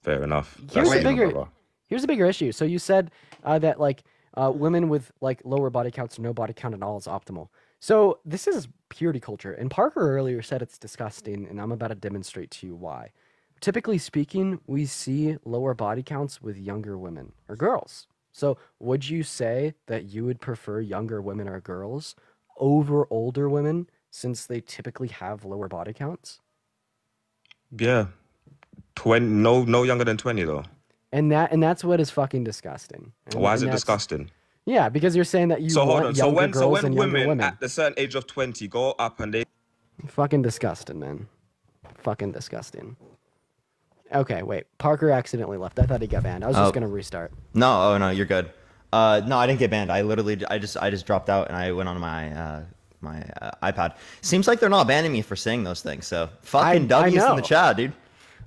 Fair enough. Here's That's a fair bigger enough, brother. here's a bigger issue. So you said that like women with like lower body counts or no body count at all is optimal. So this is purity culture. And Parker earlier said it's disgusting, and I'm about to demonstrate to you why. Typically speaking, we see lower body counts with younger women or girls. So would you say that you would prefer younger women or girls over older women since they typically have lower body counts? Yeah. 20, no younger than 20 though. And that's what is fucking disgusting. And, Why is and it that's- disgusting? Yeah, because you're saying that you So hold want on. So younger when girls and younger women women. at the certain age of 20 go up and they Fucking disgusting, man. Fucking disgusting. Okay, wait. Parker accidentally left. I thought he got banned. I was Oh. just gonna restart. No, oh no, you're good. No, I didn't get banned. I just dropped out and I went on my iPad. Seems like they're not banning me for saying those things. So fucking I W's in know. the chat, dude.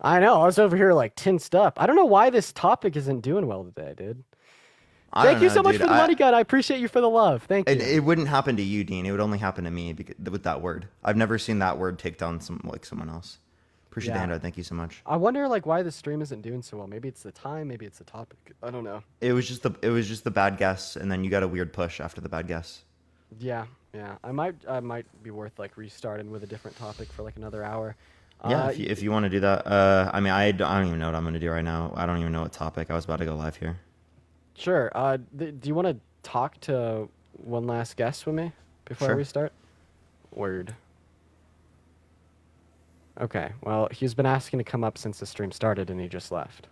I know. I was over here like tensed up. I don't know why this topic isn't doing well today, dude. I Thank don't you know, so much dude. for the money gun. I appreciate you for the love. Thank you. It wouldn't happen to you, Dean. It would only happen to me with that word. I've never seen that word take down someone else. Appreciate the Yeah. handout. Thank you so much. I wonder like why the stream isn't doing so well. Maybe it's the time. Maybe it's the topic. I don't know. It was just the bad guess, and then you got a weird push after the bad guess. Yeah, yeah. I might be worth like restarting with a different topic for like another hour. Yeah, if you want to do that. I mean, I don't even know what I'm going to do right now. I don't even know what topic. I was about to go live here. Sure. Do you want to talk to one last guest with me before Sure. we start? Word. Okay. Well, he's been asking to come up since the stream started, and he just left.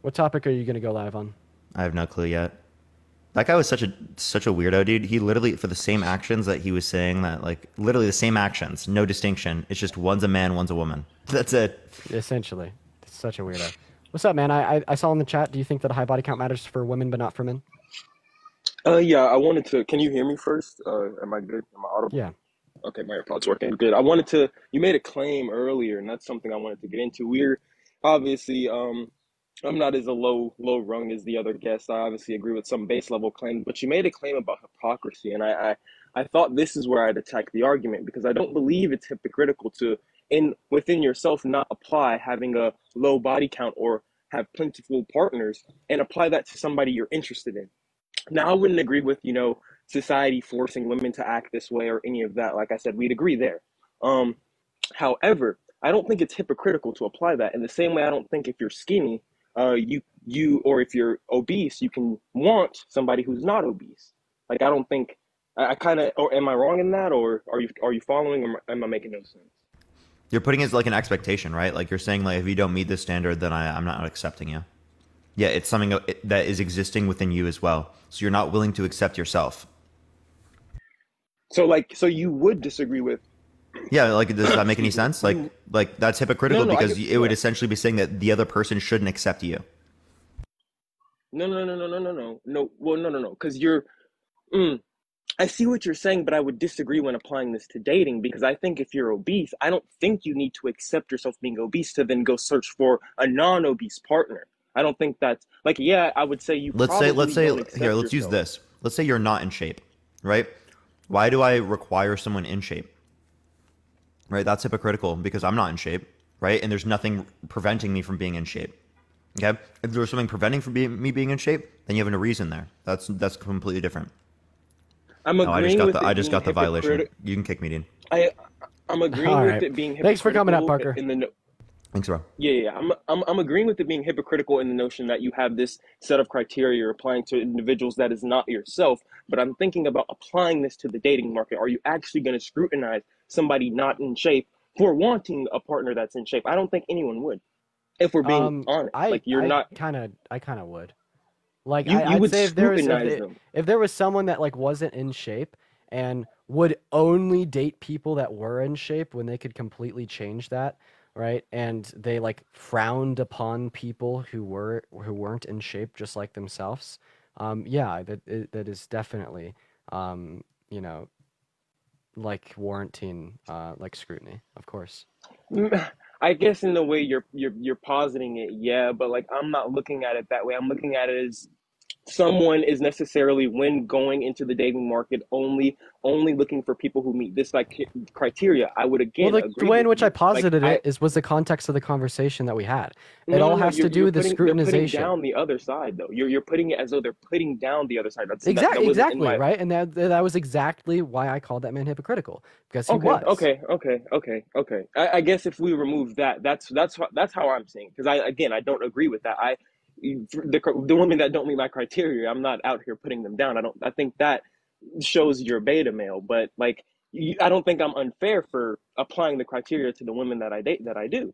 What topic are you going to go live on? I have no clue yet. That guy was such a weirdo, dude. He literally, for the same actions that he was saying, that like literally the same actions, no distinction. It's just one's a man, one's a woman. That's it. Essentially, it's such a weirdo. What's up, man? I saw in the chat. Do you think that a high body count matters for women but not for men? Yeah, I wanted to. Can you hear me first? Am I good? Am I audible? Yeah. Okay, my AirPods working. Good. You made a claim earlier, and that's something I wanted to get into. obviously, I'm not as a low rung as the other guests. I obviously agree with some base level claims, but you made a claim about hypocrisy, and I thought this is where I'd attack the argument, because I don't believe it's hypocritical to within yourself not apply having a low body count or have plentiful partners and apply that to somebody you're interested in. Now, I wouldn't agree with, society forcing women to act this way or any of that. Like I said, we'd agree there. However, I don't think it's hypocritical to apply that. In the same way, I don't think if you're skinny, or if you're obese, you can want somebody who's not obese. Like, I don't think I kind of, or am I wrong in that, or are you following, or am I making no sense? You're putting it as like an expectation, right? Like you're saying, like if you don't meet this standard, then I'm not accepting you. Yeah, it's something that is existing within you as well. So you're not willing to accept yourself. So you would disagree with? Yeah, like does that make any sense? Like that's hypocritical because it would yeah. essentially be saying that the other person shouldn't accept you. No. Well, no. Because you're. I see what you're saying, but I would disagree when applying this to dating, because I think if you're obese, I don't think you need to accept yourself being obese to then go search for a non-obese partner. I don't think that's like, yeah, I would say you. Let's say here, let's use this. Let's say you're not in shape, right? Why do I require someone in shape? Right? That's hypocritical because I'm not in shape, right? And there's nothing preventing me from being in shape. Okay? If there was something preventing me being in shape, then you have a reason there. That's completely different. I'm agreeing I just got the violation. You can kick me, Dean. I'm agreeing with it being hypocritical. Thanks for coming up, Parker. Thanks, bro. Yeah. I'm agreeing with it being hypocritical in the notion that you have this set of criteria you're applying to individuals that is not yourself. But I'm thinking about applying this to the dating market. Are you actually going to scrutinize somebody not in shape for wanting a partner that's in shape? I don't think anyone would. If we're being honest, I kind of would. Like you I'd would say scrutinize if there was someone that like wasn't in shape and would only date people that were in shape when they could completely change that, right? And they like frowned upon people who weren't in shape just like themselves. Yeah, that is definitely like warranting like scrutiny, of course. I guess in the way you're positing it, yeah, but like I'm not looking at it that way. I'm looking at it as someone is necessarily, when going into the dating market, only looking for people who meet this like criteria. I would again agree. The way in which I posited was the context of the conversation that we had. It all has to do with the scrutinization. You're putting down the other side, though. You're putting it as though they're putting down the other side. Exactly, right? And that was exactly why I called that man hypocritical, because he was. Okay. I guess if we remove that, that's how I'm seeing it. Because I don't agree with that. The women that don't meet my criteria, I'm not out here putting them down. I think that shows you're a beta male, but like I don't think I'm unfair for applying the criteria to the women that I date that I do,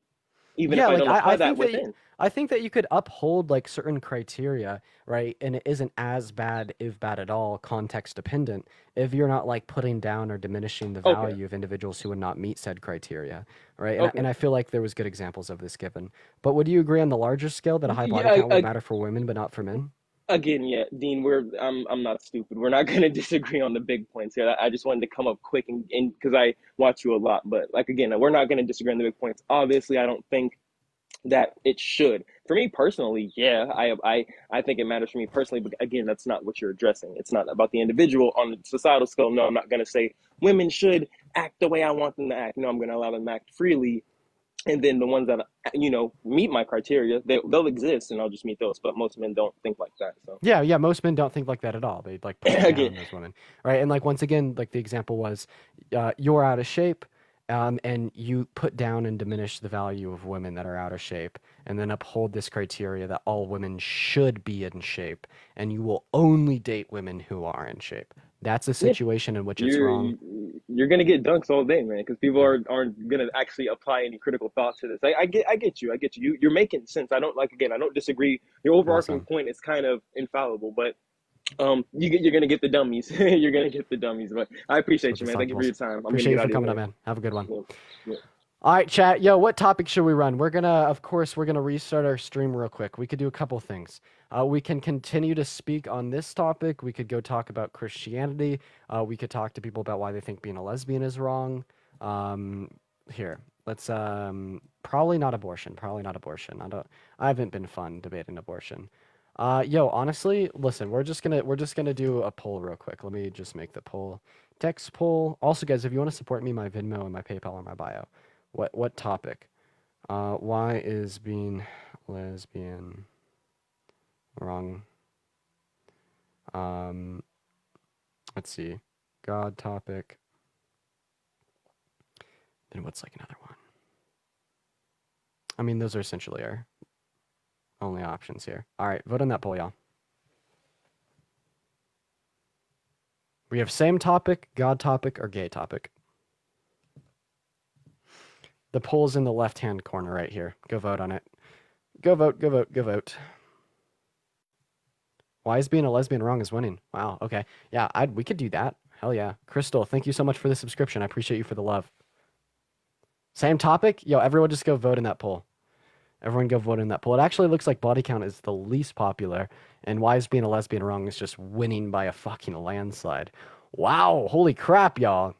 even if I don't apply that within. I think that you could uphold like certain criteria, right? And it isn't as bad, if bad at all, context dependent, if you're not like putting down or diminishing the value of individuals who would not meet said criteria, right? And I feel like there was good examples of this given. But would you agree on the larger scale that a high body count would matter for women but not for men? Again, yeah, Dean, I'm not stupid. We're not going to disagree on the big points here. I just wanted to come up quick and because I watch you a lot. But like again, we're not going to disagree on the big points. Obviously, I don't think that it should. For me personally, yeah, I think it matters for me personally, but again, that's not what you're addressing. It's not about the individual. On the societal scale, no, I'm not going to say women should act the way I want them to act. No, I'm going to allow them to act freely. And then the ones that, meet my criteria, they'll exist and I'll just meet those. But most men don't think like that. So yeah, most men don't think like that at all. They like put down those women, right? And like once again, like the example was, you're out of shape. And you put down and diminish the value of women that are out of shape, and then uphold this criteria that all women should be in shape, and you will only date women who are in shape. That's a situation in which it's wrong. You're gonna get dunks all day, man, because people aren't gonna actually apply any critical thought to this. I get you. You're making sense. I don't disagree. Your overarching point is kind of infallible, but you're gonna get the dummies. You're gonna get the dummies. But I appreciate you, man. Thank you for your time. Appreciate you for coming up, man. Have a good one. Yeah. All right, chat. Yo, what topic should we run? We're gonna restart our stream real quick. We could do a couple things. We can continue to speak on this topic. We could go talk about Christianity. We could talk to people about why they think being a lesbian is wrong. Here, Let's probably not abortion. Probably not abortion. I haven't been fun debating abortion. Yo, honestly, listen, we're just gonna do a poll real quick. Let me just make the poll. Text poll. Also, guys, if you want to support me, my Venmo and my PayPal are in my bio. What topic? Why is being lesbian wrong? Let's see. God topic. Then what's like another one? I mean, those are essentially our only options here. All right, vote on that poll, y'all. We have same topic, God topic, or gay topic. The poll's in the left-hand corner right here. Go vote on it. Go vote, go vote, go vote. Why is being a lesbian wrong is winning? Wow, okay. Yeah, we could do that. Hell yeah. Crystal, thank you so much for the subscription. I appreciate you for the love. Same topic? Yo, everyone just go vote in that poll. Everyone go vote in that poll. It actually looks like body count is the least popular, and why is being a lesbian wrong is just winning by a fucking landslide. Wow, holy crap, y'all.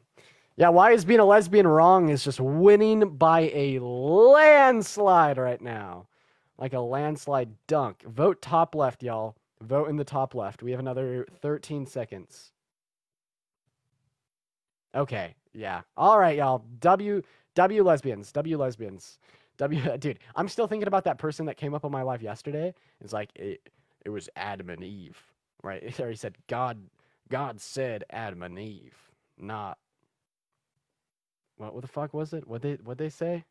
Yeah, why is being a lesbian wrong is just winning by a landslide right now. Like a landslide dunk. Vote top left, y'all. Vote in the top left. We have another 13 seconds. Okay, yeah. All right, y'all. W lesbians. W lesbians. Dude, I'm still thinking about that person that came up on my live yesterday. It's like, it was Adam and Eve, right? Or he said, God said Adam and Eve, not. What the fuck was it? What'd they say?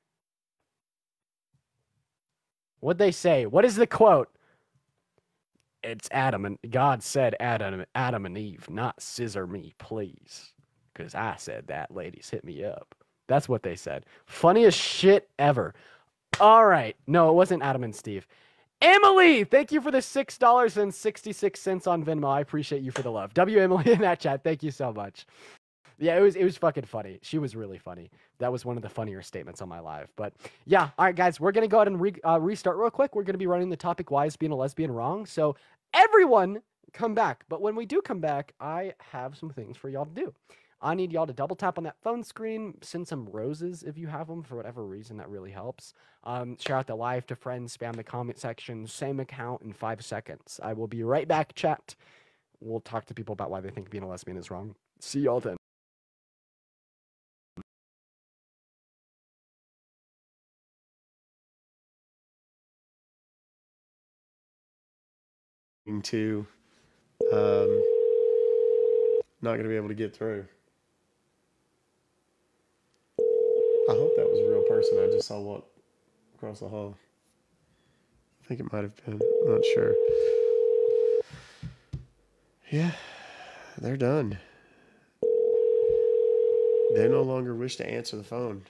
What'd they say? What is the quote? It's Adam and God said Adam and Eve, not scissor me, please. Because I said that, ladies, hit me up. That's what they said. Funniest shit ever. All right. No, it wasn't Adam and Steve. Emily, thank you for the $6.66 on Venmo. I appreciate you for the love. W Emily in that chat. Thank you so much. Yeah, it was fucking funny. She was really funny. That was one of the funnier statements on my live. But yeah, all right, guys, we're gonna go ahead and restart real quick. We're gonna be running the topic: why is being a lesbian wrong? So everyone, come back. But when we do come back, I have some things for y'all to do. I need y'all to double tap on that phone screen, send some roses if you have them for whatever reason. That really helps. Share out the live to friends, spam the comment section, same account in 5 seconds. I will be right back, chat. We'll talk to people about why they think being a lesbian is wrong. See y'all then. To not going to be able to get through. I hope that was a real person. I just saw walk across the hall. I think it might have been. I'm not sure. Yeah, they're done. They no longer wish to answer the phone,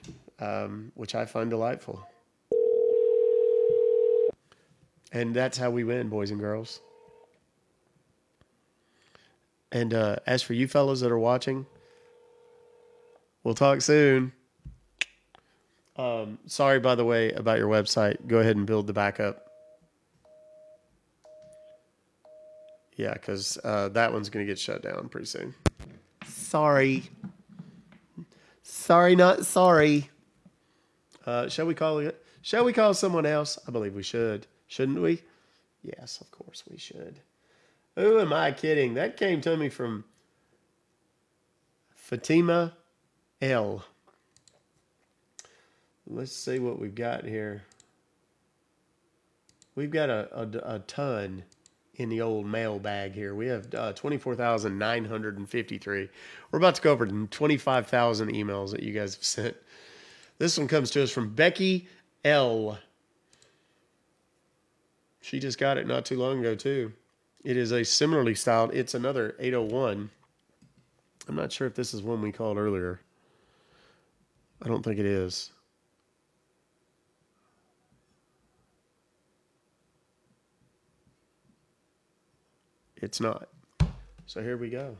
which I find delightful. And that's how we win, boys and girls. And as for you fellas that are watching, we'll talk soon. Sorry, by the way, about your website. Go ahead and build the backup. Yeah, because that one's going to get shut down pretty soon. Sorry. Sorry, not sorry. Shall we call someone else? I believe we should. Shouldn't we? Yes, of course we should. Who am I kidding? That came to me from Fatima L. Let's see what we've got here. We've got a ton in the old mailbag here. We have 24,953. We're about to go over 25,000 emails that you guys have sent. This one comes to us from Becky L. She just got it not too long ago, too. It is a similarly styled, it's another 801. I'm not sure if this is one we called earlier. I don't think it is. It's not. So here we go.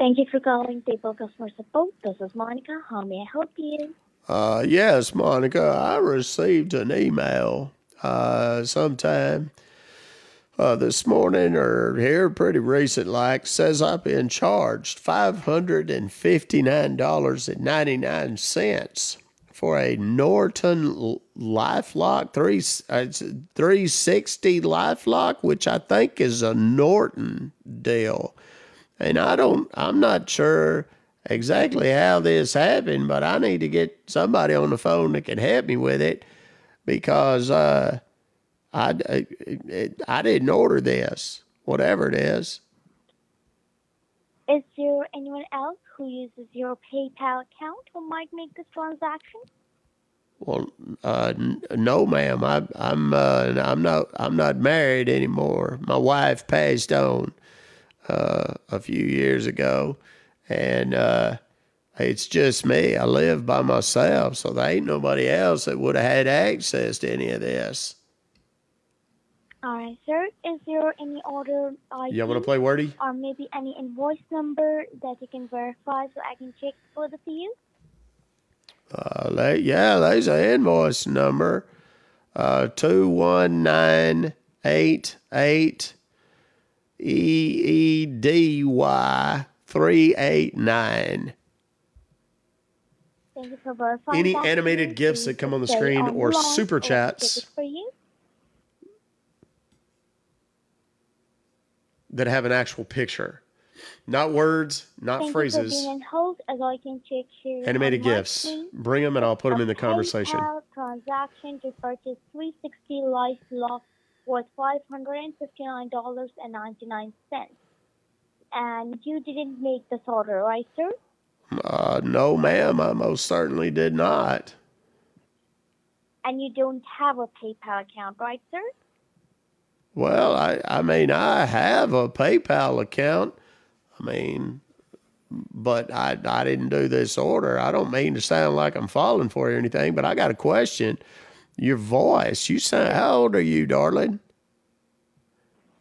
Thank you for calling Table Customer Support. This is Monica. How may I help you? Yes, Monica, I received an email sometime this morning or here pretty recent like says I've been charged $559.99 for a Norton LifeLock 360 LifeLock, which I think is a Norton deal. And I'm not sure exactly how this happened, but I need to get somebody on the phone that can help me with it because I didn't order this, whatever it is. Is there anyone else who uses your PayPal account who might make this transaction? Well, no, ma'am. I'm not married anymore. My wife passed on a few years ago, and it's just me. I live by myself, so there ain't nobody else that would have had access to any of this. All right, sir. Is there any order ID? Y'all want to play wordy? Or maybe any invoice number that you can verify so I can check further for you? There's an invoice number, 21988 EEDY 389. Thank you for verifying. Any that. animated GIFs that come on the screen or super chats For you. that have an actual picture, not words, not Thank phrases. You for being on hold as I can check here. Animated on my GIFs. screen. Bring them and I'll put them in the conversation. PayPal transaction to purchase 360 LifeLock worth $559.99. And you didn't make this order, right, sir? No, ma'am, I most certainly did not. And you don't have a PayPal account, right, sir? Well, I mean, I have a PayPal account. But I didn't do this order. I don't mean to sound like I'm falling for you or anything, but I got a question. Your voice, you sound, how old are you, darling?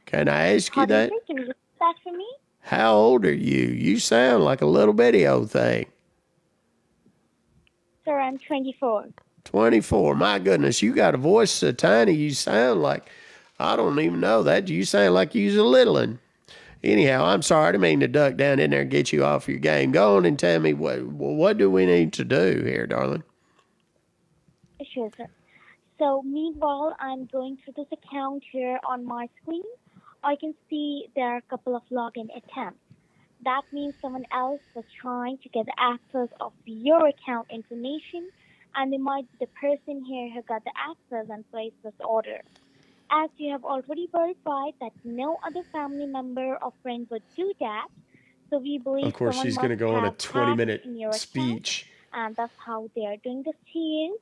Can I ask you that? Can you repeat that for me? How old are you? You sound like a little bitty old thing. Sir, I'm 24. 24. My goodness, you got a voice so tiny. You sound like, I don't even know that. You sound like you's a little one. Anyhow, I'm sorry. I didn't mean to duck down in there and get you off your game. Go on and tell me what do we need to do here, darling? Sure, sir. So, meanwhile, I'm going through this account here on my screen. I can see there are a couple of login attempts. That means someone else was trying to get access of your account information, and they might be the person here who got the access and placed this order. As you have already verified that no other family member or friend would do that, so we believe Of course, someone she's going to must go on a have 20-minute hacked in your speech. account, and that's how they are doing this to you.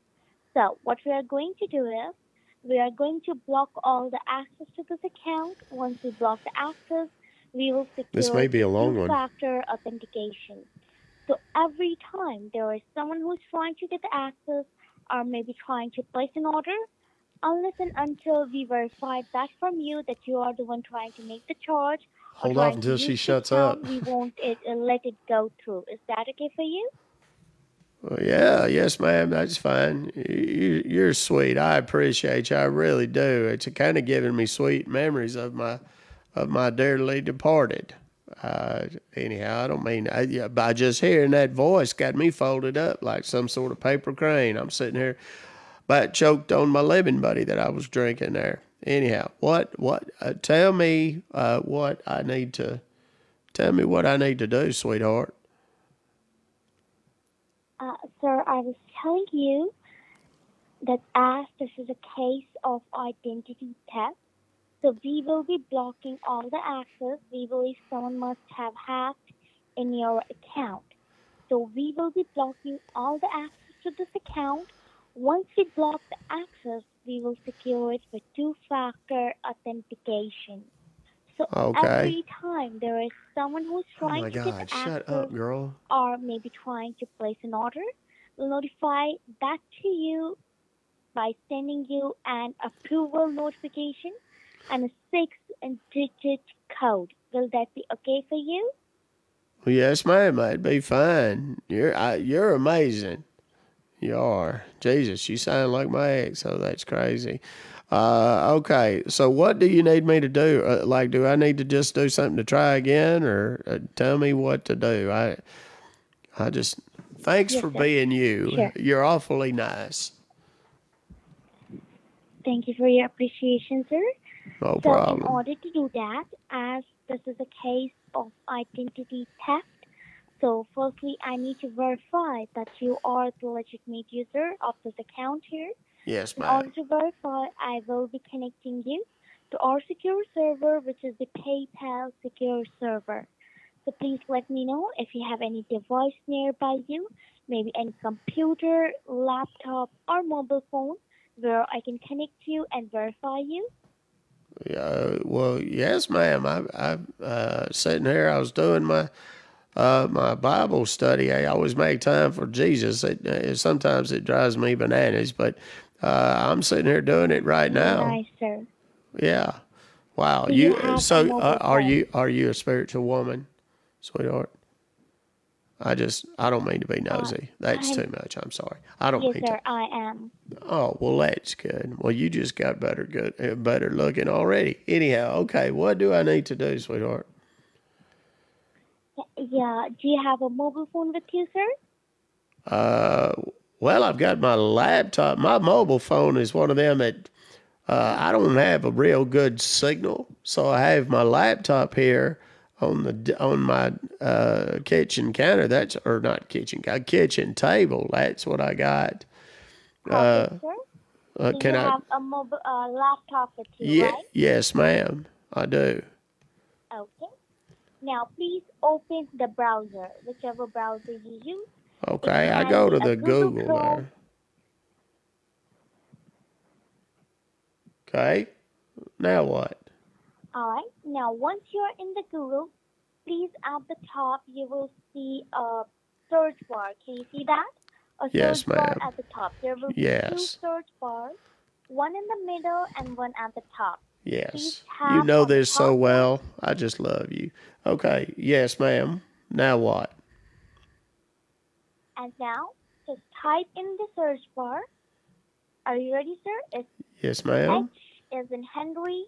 So what we are going to do is we are going to block all the access to this account. Once we block the access, we will secure This may be a long one. two-factor authentication. So every time there is someone who's trying to get the access or maybe trying to place an order, unless and until we verify that from you that you are the one trying to make the charge, or Hold trying off until to she use the shuts account, up. we won't let it go through. Is that okay for you? Well, yeah, yes, ma'am. That's fine. You're sweet. I appreciate you. I really do. It's kind of giving me sweet memories of my dearly departed. Anyhow, I don't mean by just hearing that voice got me folded up like some sort of paper crane. I'm sitting here, but choked on my lemon buddy that I was drinking there. Anyhow, tell me what I need to do, sweetheart. Sir, I was telling you that as this is a case of identity theft, so we will be blocking all the access. We believe someone must have hacked in your account. So we will be blocking all the access to this account. Once we block the access, we will secure it with two-factor authentication. So Okay. every time there is someone who's Oh trying my to get God! the Shut access up, girl. or maybe trying to place an order, we'll notify that to you by sending you an approval notification and a 6-digit code. Will that be okay for you? Well, yes, ma'am. That'd be fine. You're amazing. You are. Jesus, you sound like my ex. Oh, that's crazy. Okay. So what do you need me to do? Like, do I need to just do something to try again, or tell me what to do? I just thanks Yes, for sir. being you. Sure. You're awfully nice. Thank you for your appreciation, sir. No So in problem. order to do that, as this is a case of identity theft, so firstly I need to verify that you are the legitimate user of this account here. Yes, In order ma'am. to verify, I will be connecting you to our secure server, which is the PayPal secure server. So please let me know if you have any device nearby you, maybe any computer, laptop, or mobile phone where I can connect you and verify you. Well, yes, ma'am. I'm sitting here. I was doing my Bible study. I always make time for Jesus. Sometimes it drives me bananas, but I'm sitting here doing it right Very now. nice, sir. Yeah. Wow. Do you have a mobile Are phone? you a spiritual woman, sweetheart? I don't mean to be nosy. That's too much. I'm sorry. I don't Yes, mean to. sir, I am. Oh, well, that's good. Well, you just got better looking already. Anyhow, okay, what do I need to do, sweetheart? Yeah, do you have a mobile phone with you, sir? Well, I've got my laptop. My mobile phone is one of them that I don't have a real good signal, so I have my laptop here on my kitchen counter. Kitchen table. That's what I got. Okay, sir. Do Can you I? have a mobile laptop with you, right? Yes, ma'am. I do. Okay. Now, please open the browser, whichever browser you use. Okay, It I can go be to a the Google Google Chrome. there. Okay. Now what? All right. Now, once you're in the Google, please at the top you will see a search bar. Can you see that? A Yes, search bar ma'am. at the top. There will be two Yes. search bars, one in the middle and one at the top. Please Yes. You tap know on the this so top one. well. I just love you. Okay. Yes, ma'am. Now what? And now, just type in the search bar. Are you ready, sir? It's Yes, ma'am. H as in Henry,